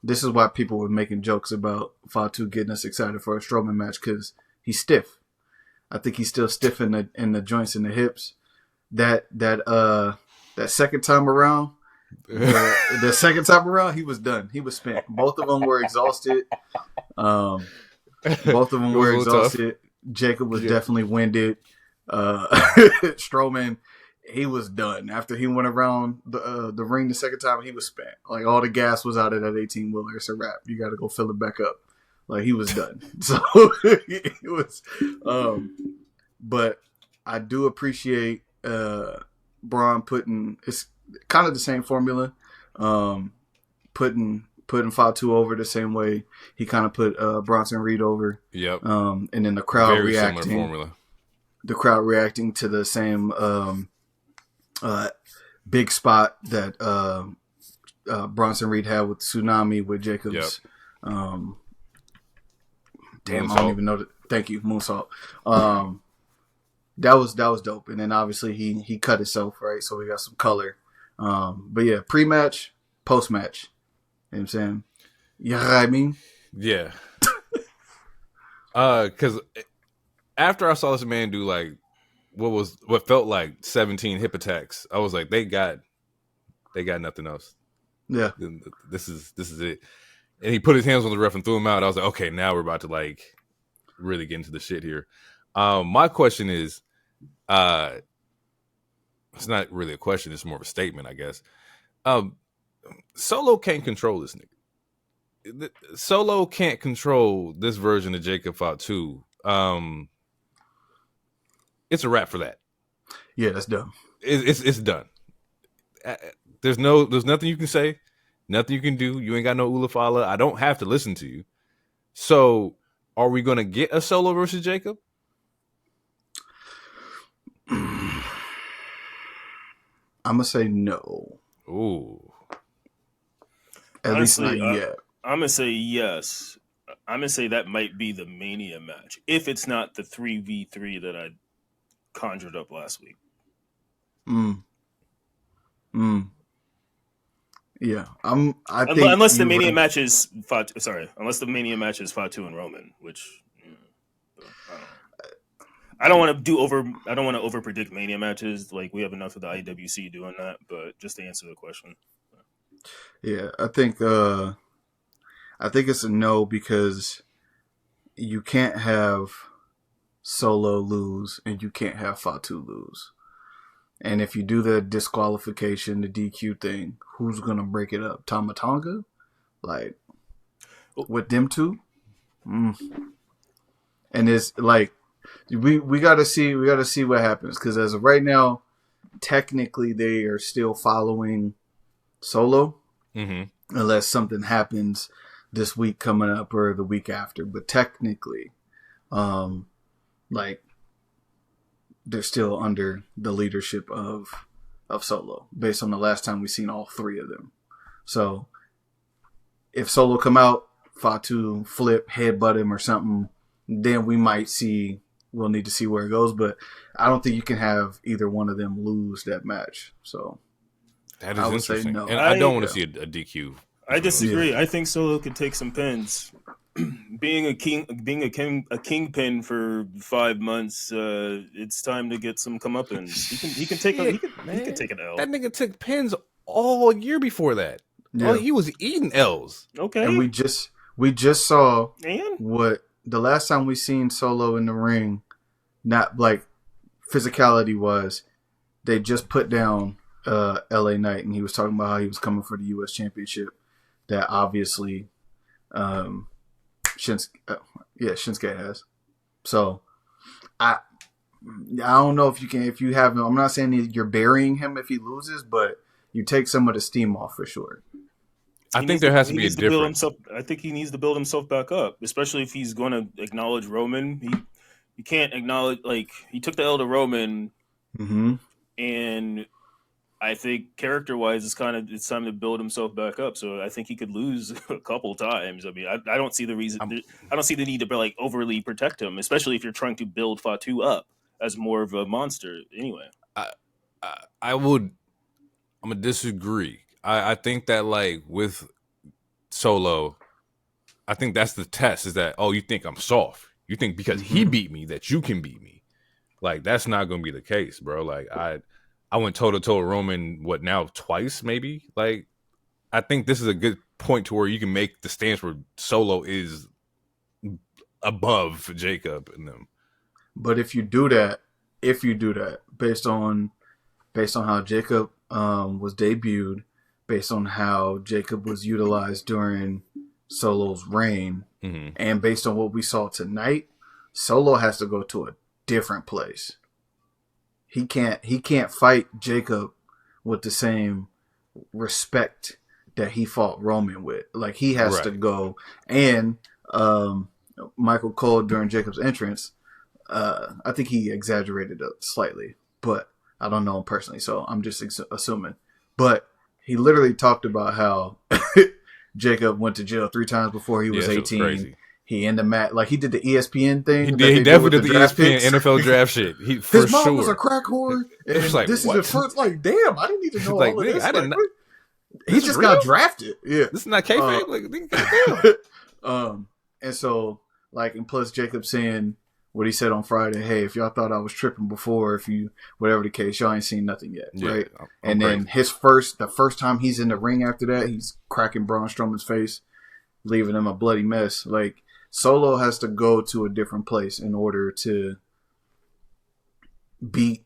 this is why people were making jokes about Fatu getting us excited for a Strowman match, because he's stiff. I think he's still stiff in the joints and the hips. That second time around, the second time around, he was done. He was spent. Both of them were exhausted. Jacob was definitely winded. Strowman, he was done. After he went around the ring the second time, he was spent. Like, all the gas was out of that 18-wheeler. It's a wrap. You got to go fill it back up. Like, he was done. So it was. But I do appreciate Braun putting. It's kind of the same formula. Putting Fatu over the same way he kind of put Bronson Reed over. Yep. And then the crowd reacting. Similar formula. The crowd reacting to the same big spot that Bronson Reed had with Tsunami with Jacobs. Yep. Damn, I don't even know that. Thank you, Moonsault. That was dope. And then obviously he cut himself, right? So we got some color. But yeah, pre-match, post-match. You know what I'm saying? You know what I mean? Yeah. Because after I saw this man do like what felt like 17 hip attacks, I was like, they got nothing else. Yeah. This is it. And he put his hands on the ref and threw him out. I was like, okay, now we're about to like really get into the shit here. My question is, it's not really a question, it's more of a statement, I guess. Solo can't control this nigga. Solo can't control this version of Jacob Fatu. It's a wrap for that. Yeah, that's done. It's done. There's nothing you can say, nothing you can do. You ain't got no Ulafala. I don't have to listen to you. So, are we gonna get a Solo versus Jacob? I'm gonna say no. Ooh. At least not yet. I'm gonna say yes. I'm gonna say that might be the Mania match, if it's not the 3v3 that I conjured up last week. Yeah, unless the Mania match is Fatu and Roman, which I don't want to over predict Mania matches. Like, we have enough of the IWC doing that. But just to answer the question, yeah, I think it's a no, because you can't have Solo lose and you can't have Fatu lose. And if you do the disqualification, the DQ thing, who's gonna break it up? Tama Tonga? Like, with them two? And it's like, we gotta see what happens, because as of right now, technically they are still following Solo, unless something happens this week coming up or the week after. But technically, like they're still under the leadership of Solo, based on the last time we seen all three of them. So if Solo come out, Fatu flip, headbutt him or something, then we'll need to see where it goes. But I don't think you can have either one of them lose that match. So that is interesting. No. And I don't want to see a DQ. I disagree. Yeah. I think Solo could take some pins. Being a kingpin for 5 months, it's time to get some comeuppance. He can take an L. That nigga took pins all year before that. Yeah. Oh, he was eating L's. Okay. And we just saw what the last time we seen Solo in the ring, not like physicality was, they just put down LA Knight, and he was talking about how he was coming for the US Championship. That obviously Shinsuke has. So I don't know if you have him. I'm not saying you're burying him if he loses, but you take some of the steam off for sure. I think there has to be a difference. I think he needs to build himself back up, especially if he's going to acknowledge Roman. He can't acknowledge, like, he took the L to Roman, and I think character-wise, it's time to build himself back up. So I think he could lose a couple times. I mean, I don't see the reason. I don't see the need to like overly protect him, especially if you're trying to build Fatu up as more of a monster. Anyway, I'm gonna disagree. I think that, like, with Solo, I think that's the test, is that, oh, you think I'm soft. You think because he beat me that you can beat me. Like, that's not going to be the case, bro. Like, I went toe-to-toe with Roman, twice, maybe? Like, I think this is a good point to where you can make the stance where Solo is above Jacob and them. But if you do that, based on how Jacob was debuted, based on how Jacob was utilized during Solo's reign, and based on what we saw tonight, Solo has to go to a different place. He can't fight Jacob with the same respect that he fought Roman with. Like, he has to go. And Michael Cole, during Jacob's entrance, I think he exaggerated it slightly, but I don't know him personally, so I'm just assuming. But he literally talked about how Jacob went to jail 3 times before he was 18. He ended the like he did the ESPN thing. He definitely did the ESPN NFL draft shit. His mom was a crack whore, and like, this is the first. Like, damn, I didn't need to know all of this. I didn't. He just got drafted. Yeah, this is not kayfabe. And so, like, and plus Jacob saying what he said on Friday. Hey, if y'all thought I was tripping before, whatever the case, y'all ain't seen nothing yet, right? And then the first time he's in the ring after that, he's cracking Braun Strowman's face, leaving him a bloody mess. Like, Solo has to go to a different place in order to beat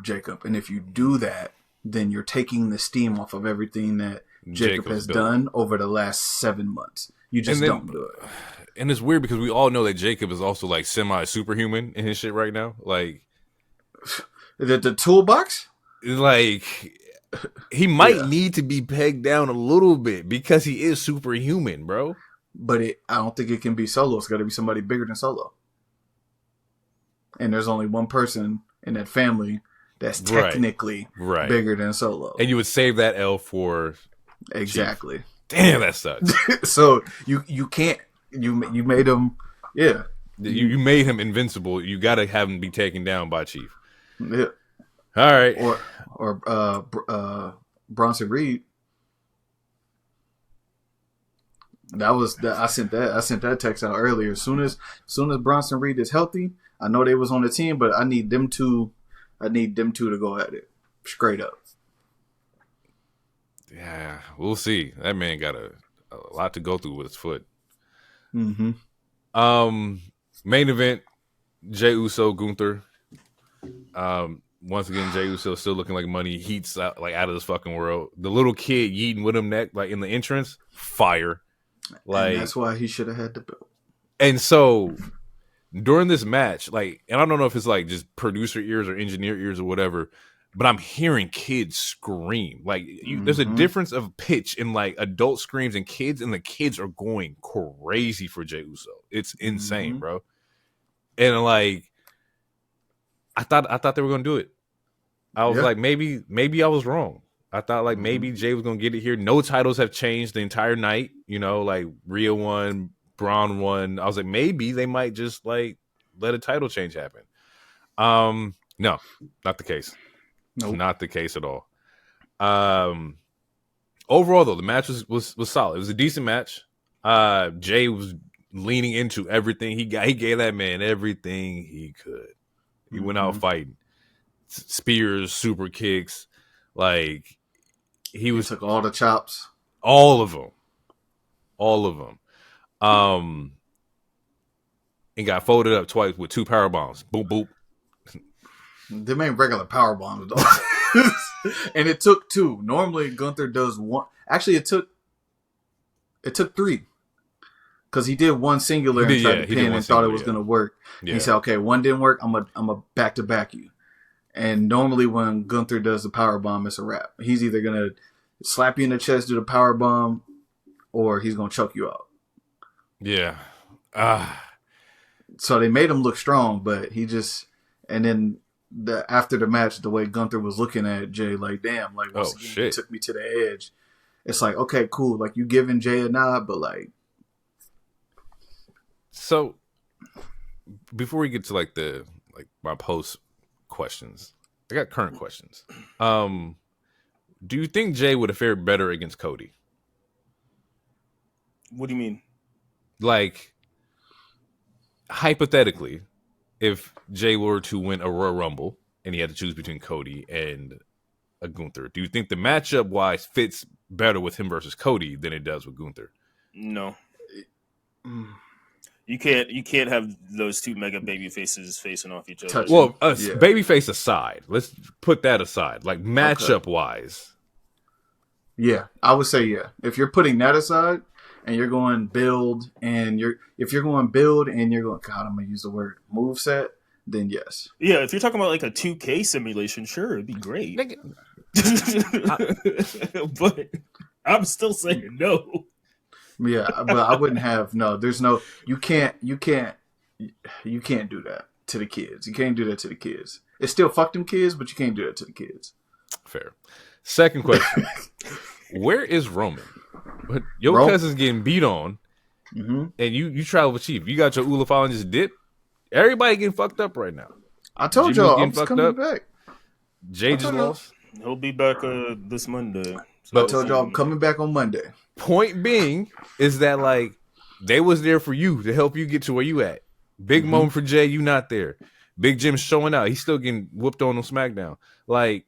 Jacob. And if you do that, then you're taking the steam off of everything that Jacob has done over the last 7 months. You just don't do it. And it's weird because we all know that Jacob is also, like, semi-superhuman in his shit right now. Like, the toolbox? Like, he might need to be pegged down a little bit because he is superhuman, bro. But I don't think it can be Solo. It's got to be somebody bigger than Solo. And there's only one person in that family that's technically bigger than Solo. And you would save that L for exactly. Chief. Damn, that sucks. So you can't. You made him. Yeah. You made him invincible. You got to have him be taken down by Chief. Yeah. All right. Or Bronson Reed. I sent that text out earlier. As soon as Bronson Reed is healthy, I know they was on the team, but I need them two to go at it straight up. Yeah, we'll see. That man got a lot to go through with his foot. Mm-hmm. Main event: Jey Uso, Gunther. Once again, Jey Uso still looking like money. Heat's out of this fucking world. The little kid yeeting with him neck, like in the entrance, fire. Like, and that's why he should have had the belt. And so during this match, like, and I don't know if it's like just producer ears or engineer ears or whatever, but I'm hearing kids scream. Like there's a difference of pitch in like adult screams and the kids are going crazy for Jey Uso. It's insane, bro. And like, I thought they were gonna do it. I was like, maybe I was wrong. I thought like maybe Jey was gonna get it here. No titles have changed the entire night. You know, like Rhea won, Bron won. I was like, maybe they might just like let a title change happen. No, not the case. Nope. Not the case at all. Overall though, the match was solid. It was a decent match. Jey was leaning into everything he got. He gave that man everything he could. He went out fighting. Spears, super kicks, like he took all the chops, all of them, and got folded up twice with 2 power bombs. Boop boop. Them ain't regular power bombs though, and it took 2. Normally Gunther does 1. Actually, it took 3 because he did 1 singular and tried to pin and thought it was gonna work. Yeah. He said, "Okay, 1 didn't work. I'm a back to back you." And normally when Gunther does the power bomb, it's a wrap. He's either gonna slap you in the chest, do the power bomb, or he's gonna choke you out. Yeah. So they made him look strong, but he just, and then after the match, the way Gunther was looking at Jey, like, damn, like once again, he took me to the edge. It's like, okay, cool, like you giving Jey a nod, but like. So before we get to like my post questions, I got current questions. Do you think Jey would have fared better against Cody? What do you mean? Like, hypothetically, if Jey were to win a Royal Rumble and he had to choose between Cody and a Gunther, do you think the matchup wise fits better with him versus Cody than it does with Gunther? No. You can't have those 2 mega baby faces facing off each other. Well, babyface aside, let's put that aside. Like matchup wise, yeah, I would say yeah. If you're putting that aside and you're going build and God, I'm gonna use the word moveset, then yes. Yeah, if you're talking about like a 2K simulation, sure, it'd be great. But I'm still saying no. Yeah, but I wouldn't have there's no you can't do that to the kids. You can't do that to the kids. It's still fuck them kids, but you can't do that to the kids. Fair. Second question. Where is Roman? Your cousin's getting beat on and you travel with Chief. You got your Ula file and just dip. Everybody getting fucked up right now. I told y'all I'm coming back. Jey just lost. He'll be back this Monday. So I told y'all I'm coming back on Monday. Point being is that like they was there for you to help you get to where you at. Big moment for Jey, you not there. Big Jim's showing out. He's still getting whooped on SmackDown. Like,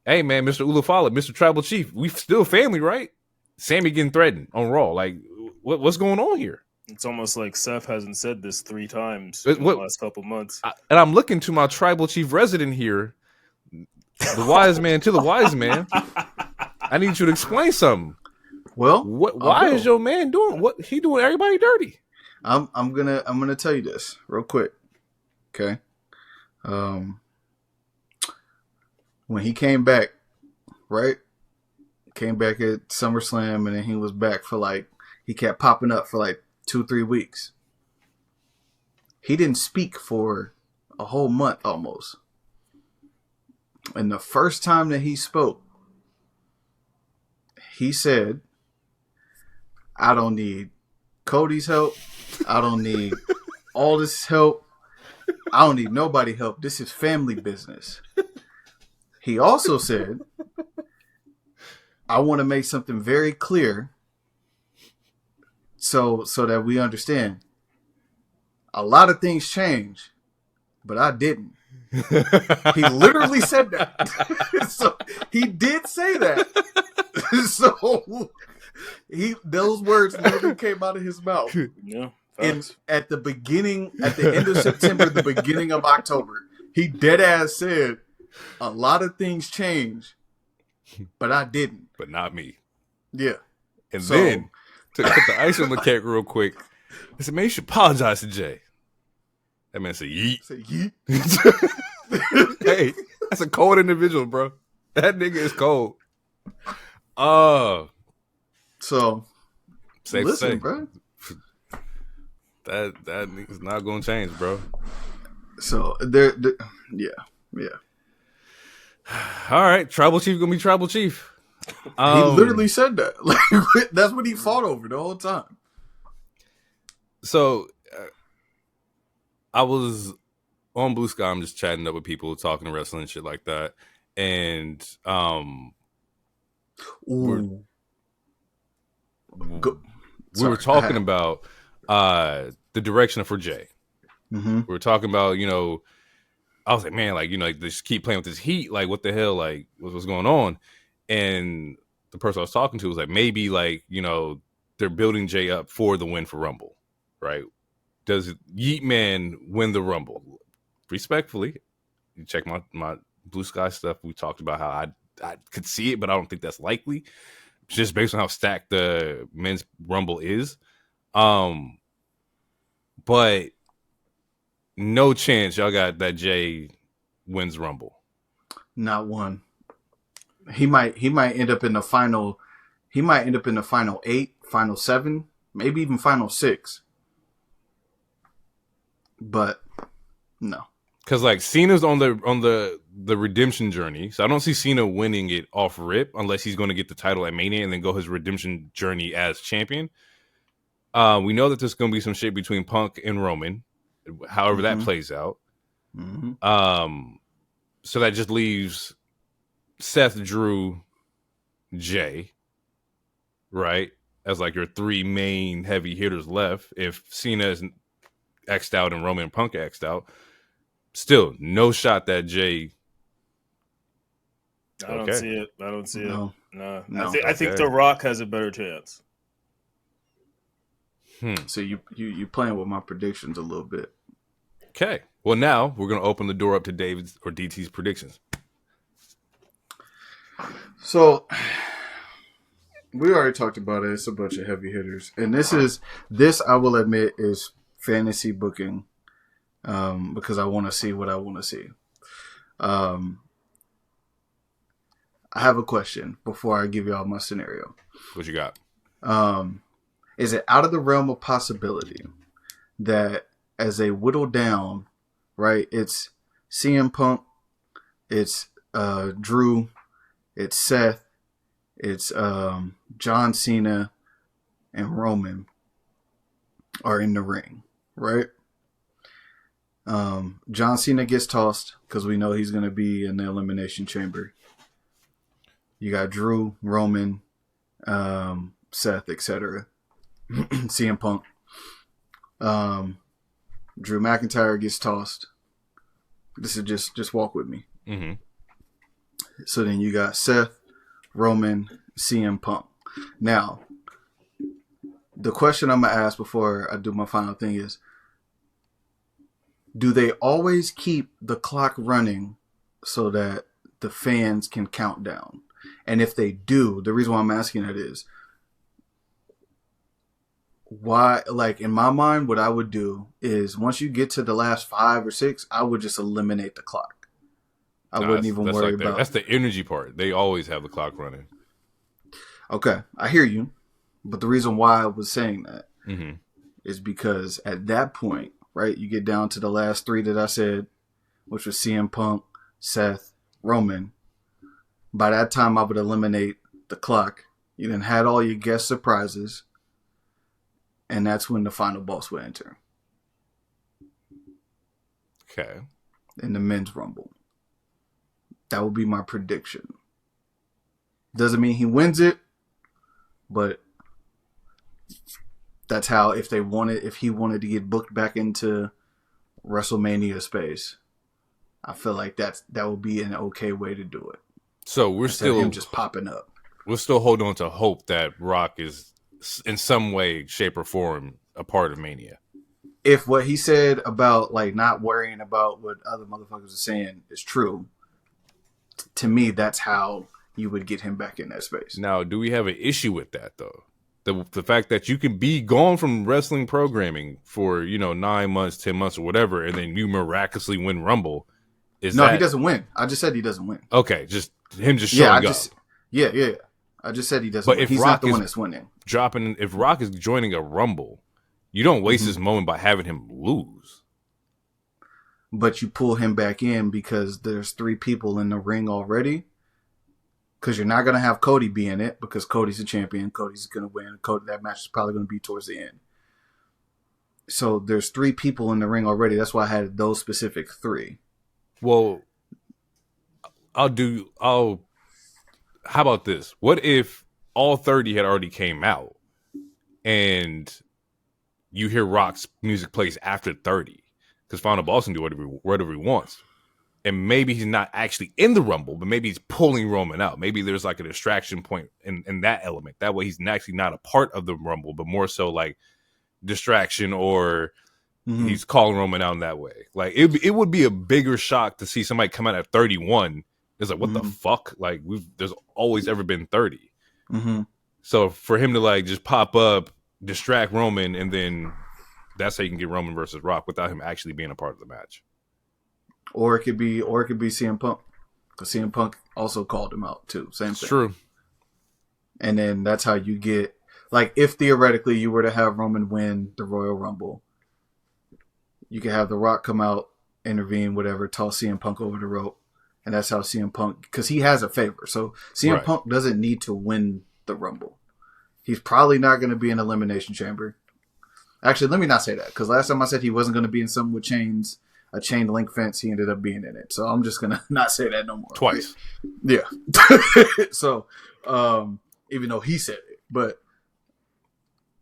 hey man, Mr. Ulafala, Mr. Tribal Chief, we still family, right? Sammy getting threatened on Raw. Like, what's going on here? It's almost like Seth hasn't said this 3 times in the last couple months. And I'm looking to my Tribal Chief resident here, the wise man to the wise man. I need you to explain something. Well, why is your man doing what he doing? Everybody dirty. I'm gonna tell you this real quick. Okay. When he came back, right? Came back at SummerSlam, and then he was back for he kept popping up for 2-3 weeks. He didn't speak for a whole month almost. And the first time that he spoke, he said, I don't need Cody's help. I don't need all this help. I don't need nobody help. This is family business. He also said, I want to make something very clear so that we understand. A lot of things change, but I didn't. He literally said that. So he did say that. So those words literally came out of his mouth. Yeah. At the end of September, the beginning of October, he dead ass said, a lot of things change, but I didn't. But not me. Yeah. And then, to put the ice on the cake real quick, I said, man, you should apologize to Jey. That man said, yeet. Say yeet. Hey, That's a cold individual, bro. That nigga is cold. So Safe listen, to say, bro. that nigga's not gonna change, bro. So yeah. All right, Tribal Chief gonna be Tribal Chief. He literally said that. Like that's what he fought over the whole time. So I was on Blue Sky. I'm just chatting up with people, talking to wrestling and shit like that, and we were talking about the direction for Jey. Mm-hmm. We were talking about, I was like, man, like, like, they just keep playing with this heat. Like, what the hell? Like, what's going on? And the person I was talking to was like, maybe, like, they're building Jey up for the win for Rumble, right? Does Yeet Man win the Rumble? Respectfully, you check my Blue Sky stuff. We talked about how I could see it, but I don't think that's likely, just based on how stacked the men's Rumble is. But no chance y'all got that Jey wins Rumble. Not one. He might end up in the final. He might end up in the final 8, final 7, maybe even final 6. But no, because like Cena's on the redemption journey, so I don't see Cena winning it off rip unless he's going to get the title at Mania and then go his redemption journey as champion. We know that there's going to be some shit between Punk and Roman, however that plays out. Mm-hmm. So that just leaves Seth, Drew, Jey, right, as like your 3 main heavy hitters left. If Cena is X'd out and Roman and Punk X'd out, still no shot that Jey. I don't see it. No. I think Okay. The Rock has a better chance. So you playing with my predictions a little bit. Okay. Well, now we're going to open the door up to David's or DT's predictions. So we already talked about it. It's a bunch of heavy hitters, and this I will admit is fantasy booking, because I want to see what I want to see. I have a question before I give y'all my scenario. What you got? Is it out of the realm of possibility that as they whittle down, right, it's CM Punk, it's Drew, it's Seth, it's John Cena, and Roman are in the ring, right? John Cena gets tossed because we know he's going to be in the Elimination Chamber. You got Drew, Roman, Seth, etc. CM Punk. Drew McIntyre gets tossed. This is just walk with me. Mm-hmm. So then you got Seth, Roman, CM Punk. Now, the question I'm going to ask before I do my final thing is, do they always keep the clock running so that the fans can count down? And if they do, the reason why I'm asking that is, why, like, in my mind, what I would do is once you get to the last 5 or 6, I would just eliminate the clock. I wouldn't even worry about. That's the energy part. They always have the clock running. Okay, I hear you, but the reason why I was saying that Mm-hmm. is because at that point, right, you get down to the last 3 that I said, which was CM Punk, Seth, Roman. By that time, I would eliminate the clock. You then had all your guest surprises, and that's when the final boss would enter. Okay. In the men's rumble. That would be my prediction. Doesn't mean he wins it, but that's how, if he wanted to get booked back into WrestleMania space, I feel like that would be an okay way to do it. So we're still him just popping up. We're still holding on to hope that Rock is in some way, shape, or form a part of Mania. If what he said about like not worrying about what other motherfuckers are saying is true, to me, that's how you would get him back in that space. Now, do we have an issue with that though? The fact that you can be gone from wrestling programming for 9 months, 10 months, or whatever, and then you miraculously win Rumble. No, he doesn't win. I just said he doesn't win. Okay, just him just showing up. Yeah. I just said he doesn't. But win. if He's Rock not the is one that's winning. if Rock is joining a Rumble, you don't waste this moment by having him lose. But you pull him back in because there's 3 people in the ring already. Because you're not going to have Cody be in it because Cody's the champion. Cody's going to win. That match is probably going to be towards the end. So there's 3 people in the ring already. That's why I had those specific 3. Well, how about this? What if all 30 had already came out and you hear Rock's music plays after 30? Because Final Boss can do whatever he wants. And maybe he's not actually in the Rumble, but maybe he's pulling Roman out. Maybe there's like a distraction point in that element. That way he's actually not a part of the Rumble, but more so like distraction, or he's calling Roman out in that way. Like it would be a bigger shock to see somebody come out at 31. It's like, what the fuck? Like there's always ever been 30. So for him to like just pop up, distract Roman, and then that's how you can get Roman versus Rock without him actually being a part of the match. Or it could be CM Punk, because CM Punk also called him out too. Same thing. True. And then that's how you get, like, if theoretically you were to have Roman win the Royal Rumble, you could have The Rock come out, intervene, whatever, toss CM Punk over the rope, and that's how CM Punk, because he has a favor. So CM Punk doesn't need to win the Rumble. He's probably not going to be in Elimination Chamber. Actually, let me not say that, because last time I said he wasn't going to be in something with chains, a chain link fence, he ended up being in it. So I'm just going to not say that no more. Twice. Yeah. So, even though he said it, but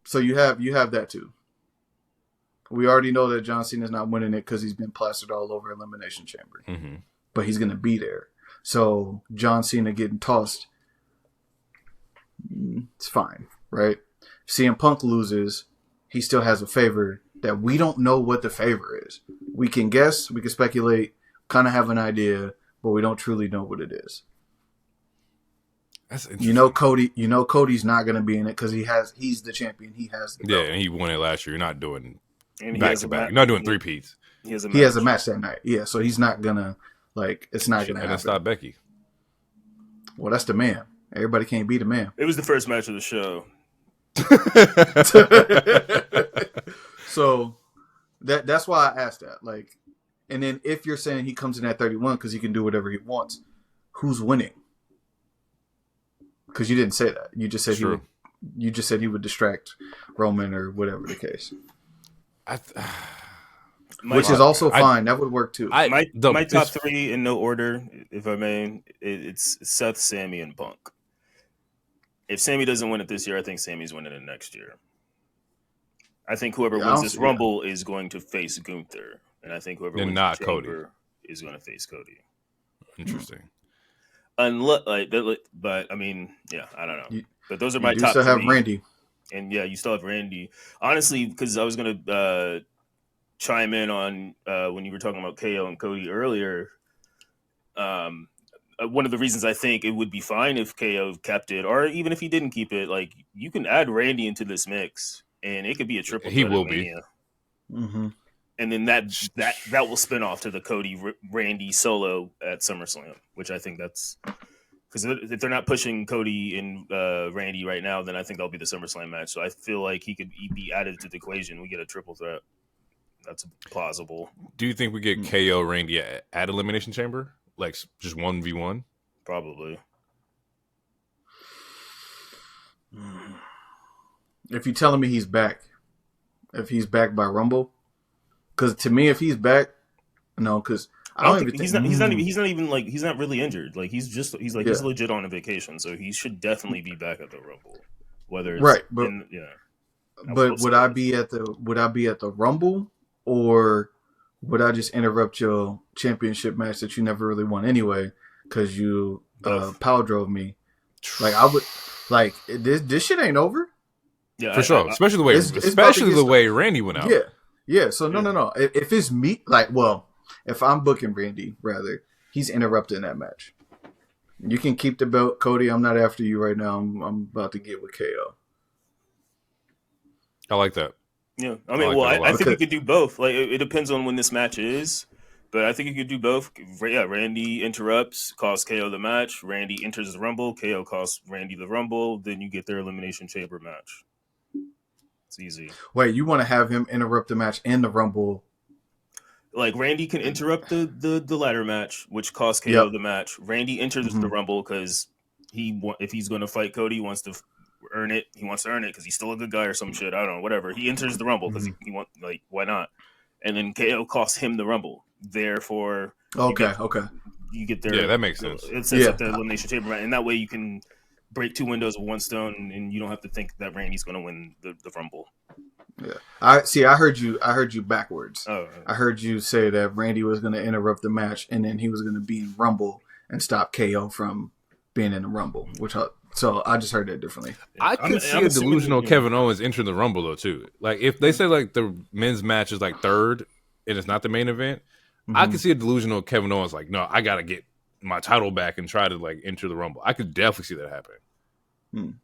so you have that too. We already know that John Cena's not winning it because he's been plastered all over Elimination Chamber, but he's going to be there. So John Cena getting tossed, it's fine, right? CM Punk loses, he still has a favor that we don't know what the favor is. We can guess, we can speculate, kind of have an idea, but we don't truly know what it is. That's interesting. Cody's not going to be in it because he's the champion. He has the belt. And he won it last year. You're not doing And back to back. You're not doing 3-peats. He has a match that night. Yeah, so he's not gonna, like, it's not gonna happen. And stop Becky. Well, that's the man. Everybody can't be the man. It was the first match of the show. So that's why I asked that. Like, and then if you're saying he comes in at 31 because he can do whatever he wants, who's winning? Because you didn't say that. You just said he would distract Roman or whatever the case. Which is also fine. That would work too. My top 3 in no order, if I may, it's Seth, Sammy, and Punk. If Sammy doesn't win it this year, I think Sammy's winning it next year. I think whoever wins this Rumble is going to face Gunther, and I think whoever wins the Chamber is going to face Cody. Interesting. But I mean, yeah, I don't know. But those are my top 3. You still have Randy. And yeah, you still have Randy. Honestly, because I was going to chime in on when you were talking about KO and Cody earlier. One of the reasons I think it would be fine if KO kept it, or even if he didn't keep it, like, you can add Randy into this mix, and it could be a triple. He will be. And then that will spin off to the Cody Randy solo at SummerSlam, which I think that's because if they're not pushing Cody and Randy right now, then I think that'll be the SummerSlam match. So I feel like he could be added to the equation. We get a triple threat. That's plausible. Do you think we get KO Randy at Elimination Chamber? Like just 1v1? Probably. If you're telling me he's back, if he's back by Rumble, because to me, if he's back, no, because I don't even think he's not really injured. Like he's legit on a vacation, so he should definitely be back at the Rumble. Whether it's right, but But would I be at the Rumble, or would I just interrupt your championship match that you never really won anyway because you power drove me? Like I would, like this shit ain't over. Yeah, for sure. Especially the way Randy went out. Yeah. So no. If it's me, like, well, if I'm booking Randy, rather, he's interrupting that match. You can keep the belt, Cody. I'm not after you right now. I'm about to get with KO. I like that. Yeah, I mean, I think we could do both. Like, it depends on when this match is, But I think you could do both. Yeah, Randy interrupts, costs KO the match. Randy enters the Rumble. KO costs Randy the Rumble. Then you get their Elimination Chamber match. It's easy. Wait, you want to have him interrupt the match in the Rumble? Like Randy can interrupt the ladder match, which costs KO the match. Randy enters the Rumble because if he's going to fight Cody, he wants to earn it. He wants to earn it because he's still a good guy or some shit. I don't know, whatever. He enters the Rumble because he wants, like, why not? And then KO costs him the Rumble. Therefore, you get their, yeah, that makes sense. It sets up the Elimination Chamber, and that way you can break two windows with one stone, and you don't have to think that Randy's going to win the Rumble. Yeah, I heard you backwards. Oh, I heard you say that Randy was going to interrupt the match, and then he was going to be in Rumble and stop KO from being in the Rumble. So I just heard that differently. I could see a delusional Kevin Owens entering the Rumble though too. Like if they say like the men's match is like third and it's not the main event, I could see a delusional Kevin Owens like, no, I gotta get my title back and try to like enter the Rumble. I could definitely see that happening.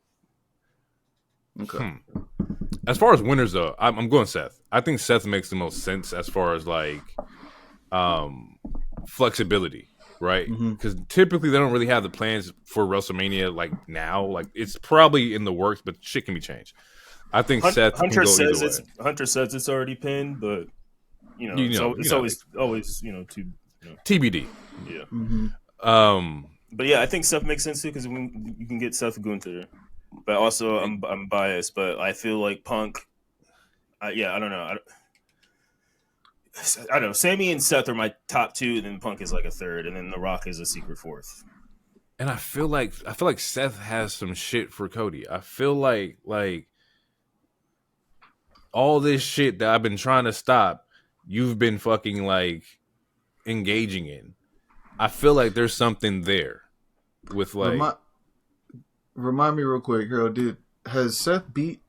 Okay. As far as winners though, I'm going Seth. I think Seth makes the most sense as far as like flexibility. Right, because typically they don't really have the plans for WrestleMania like now. Like it's probably in the works, but shit can be changed. I think Seth. Hunter can go says either way. Hunter says it's already pinned, but it's always to TBD. Yeah. But yeah, I think Seth makes sense too because you can get Seth Gunther, but also I'm biased, but I feel like Punk. I don't know. I don't know. Sammy and Seth are my top two, and then Punk is like a third, and then The Rock is a secret fourth. And I feel like Seth has some shit for Cody. I feel like all this shit that I've been trying to stop, you've been fucking like engaging in. I feel like there's something there with like. Remind me real quick, Harold. Has Seth beat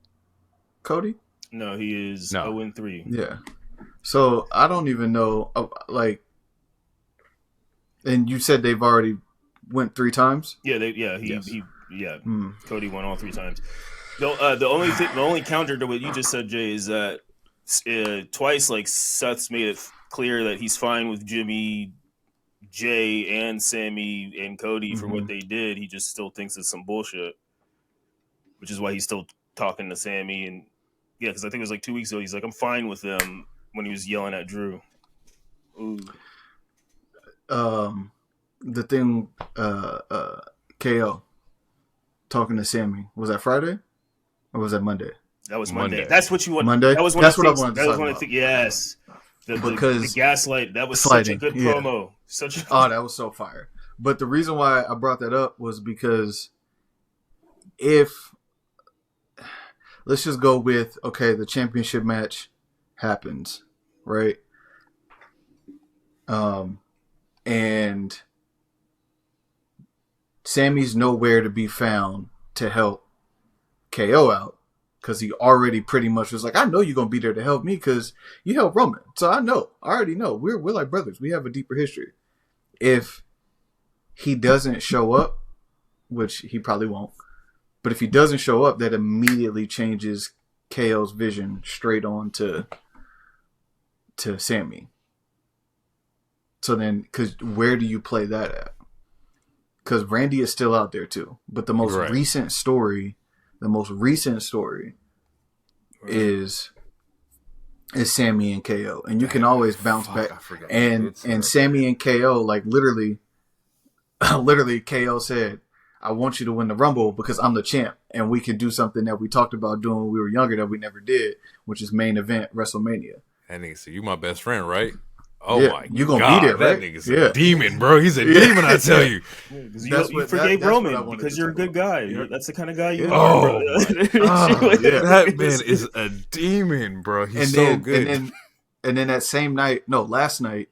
Cody? No, he is 0-3. Yeah. So I don't even know, and you said they've already went 3 times. Yeah, Cody won all 3 times. The only counter to what you just said, Jay, is that twice, like Seth's made it clear that he's fine with Jimmy, Jay, and Sammy and Cody for what they did. He just still thinks it's some bullshit, which is why he's still talking to Sammy. And yeah, because I think it was like 2 weeks ago, he's like, I'm fine with them. When he was yelling at Drew. Ooh. The thing, KO talking to Sammy, was that Friday or was that Monday? That was Monday. That's what you want. Monday. That was one That's of what the I wanted to talk about. Yes. Because the gaslight. That was sliding, such a good promo. That was so fire. But the reason why I brought that up was because let's just go with the championship match happens. Right. And Sammy's nowhere to be found to help KO out because he already pretty much was like, I know you're going to be there to help me because you helped Roman. So I already know. We're like brothers. We have a deeper history. If he doesn't show up, which he probably won't, but if he doesn't show up, that immediately changes KO's vision straight on to Sammy. So then, because where do you play that at? Because Randy is still out there too. But the most recent story is Sammy and KO. And you can always bounce back. And Sammy and KO, like literally KO said, I want you to win the Rumble because I'm the champ. And we can do something that we talked about doing when we were younger that we never did, which is main event WrestleMania. That nigga said, you my best friend, right? Oh my god. You gonna be there, right? That nigga's a demon, bro. He's a demon, I tell you. You forgave Roman because you're a good guy. Yeah. That's the kind of guy you are, bro. That man is a demon, bro. He's so good. And then that same night, last night,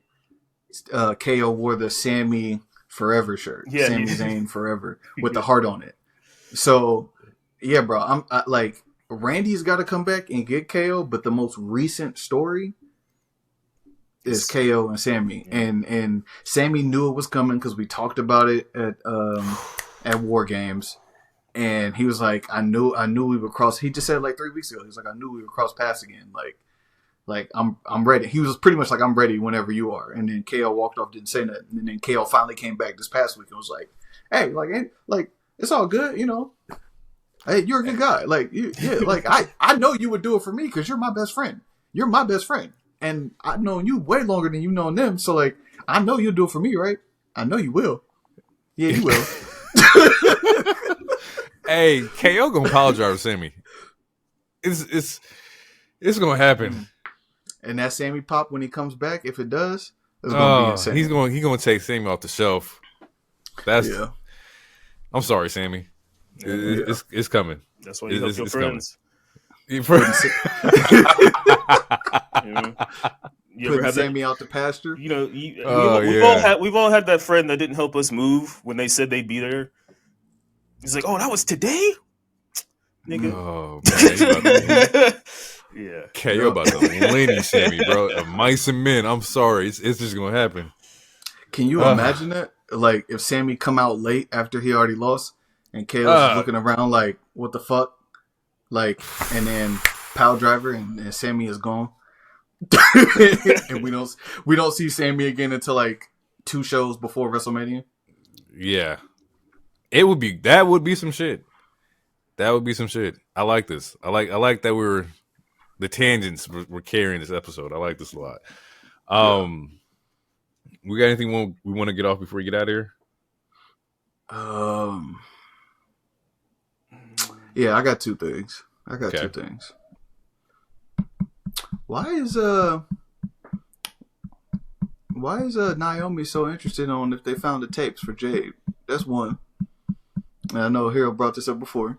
KO wore the Sammy Forever shirt. Yeah, Sami Zayn Forever with the heart on it. So, yeah, bro. I like Randy's got to come back and get KO, but the most recent story is KO and Sammy, and Sammy knew it was coming because we talked about it at War Games, and he was like, I knew we would cross. He just said like 3 weeks ago. He was like, I knew we would cross paths again. Like, Like I'm ready. He was pretty much like, I'm ready whenever you are. And then KO walked off, didn't say nothing. And then KO finally came back this past week and was like, hey, like it's all good, you know. Hey, you're a good guy. Like like I know you would do it for me because you're my best friend. You're my best friend. And I've known you way longer than you've known them. So like I know you'll do it for me, right? I know you will. Yeah, you will. Hey, KO gonna apologize for Sammy. It's gonna happen. And that Sammy pop when he comes back, if it does, it's gonna be insane. He's gonna take Sammy off the shelf. Yeah. I'm sorry, Sammy. It's coming. That's why you help your friends. You ever putting have Sammy out the pasture? You know, we've all had that friend that didn't help us move when they said they'd be there. He's like, oh, that was today? Nigga. Oh, man. Yeah. KO about to lenny Sammy, bro. Of mice and men. I'm sorry. It's just going to happen. Can you imagine that? Like, if Sammy come out late after he already lost and KO's looking around like, what the fuck? Like, and then Pile Driver and Sammy is gone. And we don't see Sammy again until like 2 shows before WrestleMania. Yeah. That would be some shit. That would be some shit. I like this. I like that the tangents we're carrying this episode. I like this a lot. We got anything we want to get off before we get out of here? Yeah, I got 2 things. Two things. Why is Naomi so interested on if they found the tapes for Jade? That's one. And I know Hero brought this up before.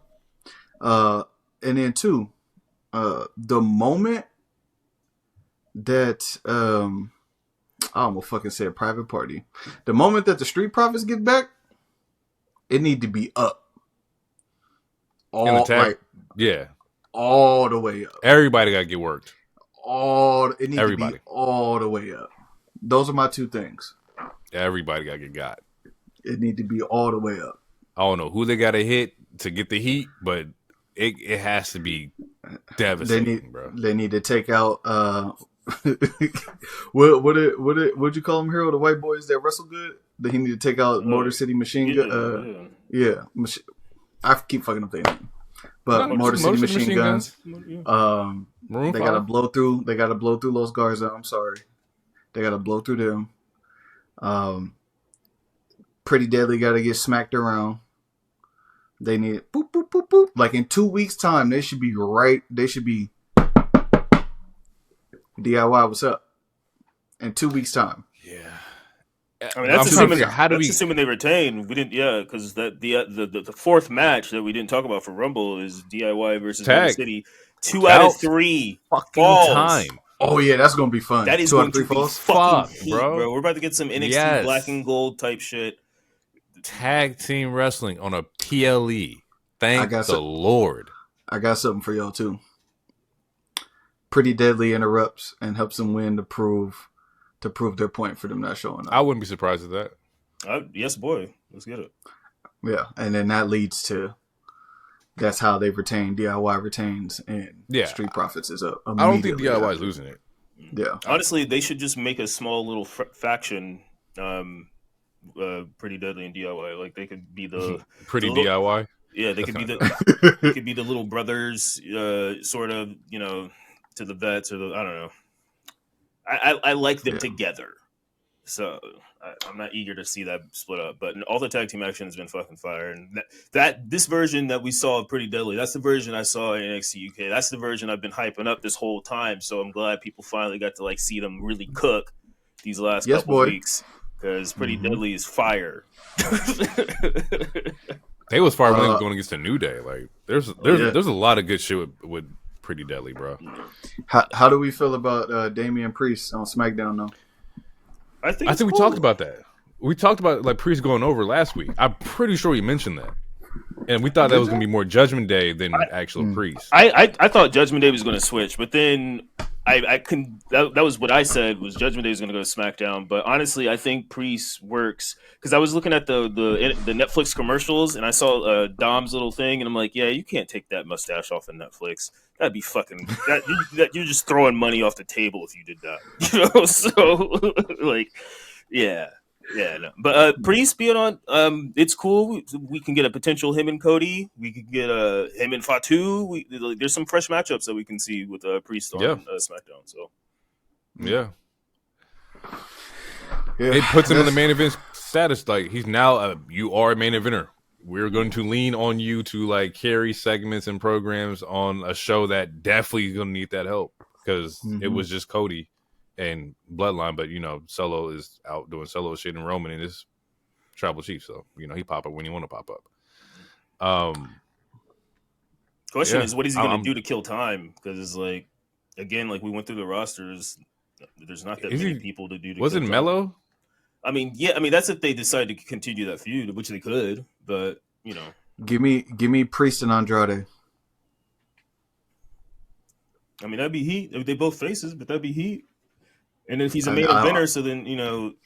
And then 2, the moment that I almost fucking said private party. The moment that the Street Profits get back, it need to be up. All the way up. Everybody got to get worked. It needs to be all the way up. Those are my 2 things. Everybody got to get got. It need to be all the way up. I don't know who they got to hit to get the heat, but it has to be devastating, bro. They need to take out what'd you call them, Hero? The white boys that wrestle good? They need to take out Motor City Machine Gun. I keep fucking up their name. But Motor City Machine Guns. They gotta blow through Los Garza. I'm sorry. They gotta blow through them. Pretty Deadly gotta get smacked around. They need boop boop boop boop. Like in 2 weeks' time, they should be DIY. What's up? In 2 weeks' time. Yeah. I mean, that's assuming they retain. We didn't, because the 4th match that we didn't talk about for Rumble is DIY versus Motor City. 2 out of 3 fucking falls. Time. Oh yeah, that's gonna be fun. That is 2 going out of 3 to be falls. fucking heat, bro. We're about to get some NXT Black and Gold type shit. Tag team wrestling on a PLE. Thank the Lord. I got something for y'all too. Pretty Deadly interrupts and helps them win to prove their point for them not showing up. I wouldn't be surprised at that. Yes, boy. Let's get it. Yeah, and then that leads to that's how they retain. DIY retains, and Street Profits is up. I don't think DIY is losing it. Yeah, honestly, they should just make a small little faction. Pretty Deadly and DIY, like they could be the DIY. Yeah, they could be the little brothers, sort of, you know, to the vets or I don't know. I like them together, so I'm not eager to see that split up. But all the tag team action has been fucking fire, and this version that we saw of Pretty Deadly, that's the version I saw in NXT UK. That's the version I've been hyping up this whole time. So I'm glad people finally got to like see them really cook these last couple of weeks. Because Pretty Deadly is fire. They was fire when they was going against a New Day. Like there's a lot of good shit with Pretty Deadly, bro. How do we feel about Damian Priest on SmackDown though? I think we talked about that. We talked about like Priest going over last week. I'm pretty sure we mentioned that. And we thought that was gonna be more Judgment Day than actual Priest. I thought Judgment Day was gonna switch, but then I couldn't. That was what I said. Was Judgment Day was going to go to SmackDown, but honestly, I think Priest works because I was looking at the Netflix commercials and I saw Dom's little thing, and I'm like, yeah, you can't take that mustache off of Netflix. That'd be fucking. You're just throwing money off the table if you did that. You know, so like, yeah. Yeah, no. But Priest being on, it's cool. We can get a potential him and Cody. We could get him and Fatu. There's some fresh matchups that we can see with Priest on SmackDown. So yeah, it puts him in the main event status. Like he's now you are a main eventer. We're going to lean on you to like carry segments and programs on a show that definitely going to need that help because it was just Cody and Bloodline, but Solo is out doing Solo shit, and Roman is Tribal Chief, so he pop up when he want to pop up. Question is, what is he going to do to kill time? Because it's like, again, like we went through the rosters, there's not that many people to do. Was it Mello? I mean, that's if they decide to continue that feud, which they could, but give me Priest and Andrade. I mean, that'd be heat. They both faces, but that'd be heat. And if he's a main eventer, so then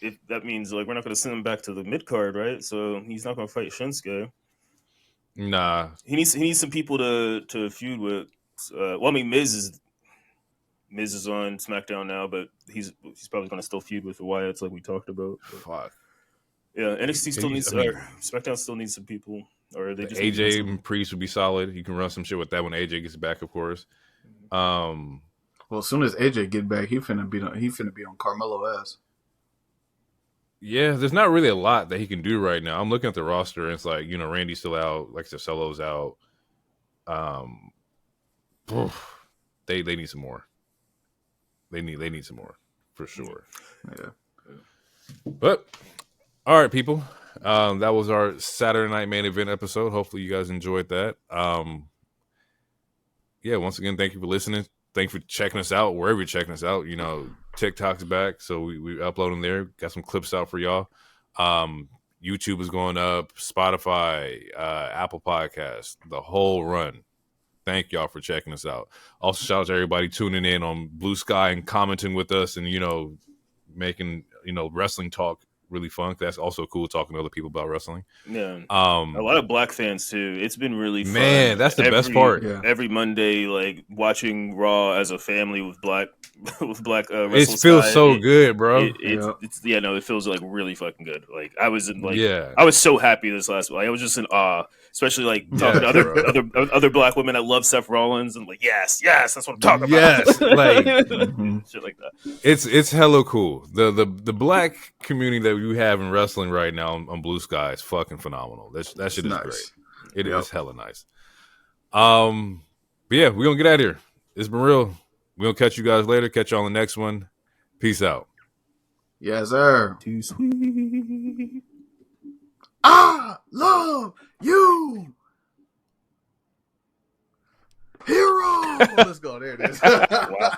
if that means like we're not going to send him back to the mid card, right? So he's not going to fight Shinsuke. Nah, he needs some people to feud with. Well, I mean, Miz is on SmackDown now, but he's probably going to still feud with the Wyatts, like we talked about. Fuck. Yeah, NXT still needs SmackDown still needs some people, or they just AJ and Priest would be solid. You can run some shit with that when AJ gets back, of course. Well, as soon as AJ get back, he finna be on Carmelo ass. Yeah, there's not really a lot that he can do right now. I'm looking at the roster, and it's like Randy's still out, like Solo's out. They need some more. They need some more for sure. Yeah. But all right, people. That was our Saturday Night Main Event episode. Hopefully, you guys enjoyed that. Yeah, once again, thank you for listening. Thank you for checking us out wherever you're checking us out. TikTok's back, so we uploading there. Got some clips out for y'all. YouTube is going up, Spotify, Apple Podcasts, the whole run. Thank y'all for checking us out. Also, shout out to everybody tuning in on Blue Sky and commenting with us and making wrestling talk really fun. That's also cool, talking to other people about wrestling. Yeah, a lot of black fans too. It's been really fun. Man, that's the best part. Yeah. Every Monday, like watching Raw as a family with black wrestlers. It feels so good, bro. It feels like really fucking good. Like I was I was so happy this last week. I was just in awe, especially like talking to other black women that love Seth Rollins and like yes, that's what I'm talking about. Yes, like shit like that. It's hella cool. The black community that you have in wrestling right now on Blue Sky is fucking phenomenal. That shit is nice. Great. It is hella nice. But yeah, we're gonna get out of here. It's been real. We're gonna catch you guys later. Catch you on the next one. Peace out. Yes, sir. Too sweet. I love you, hero. Let's go. There it is. Wow.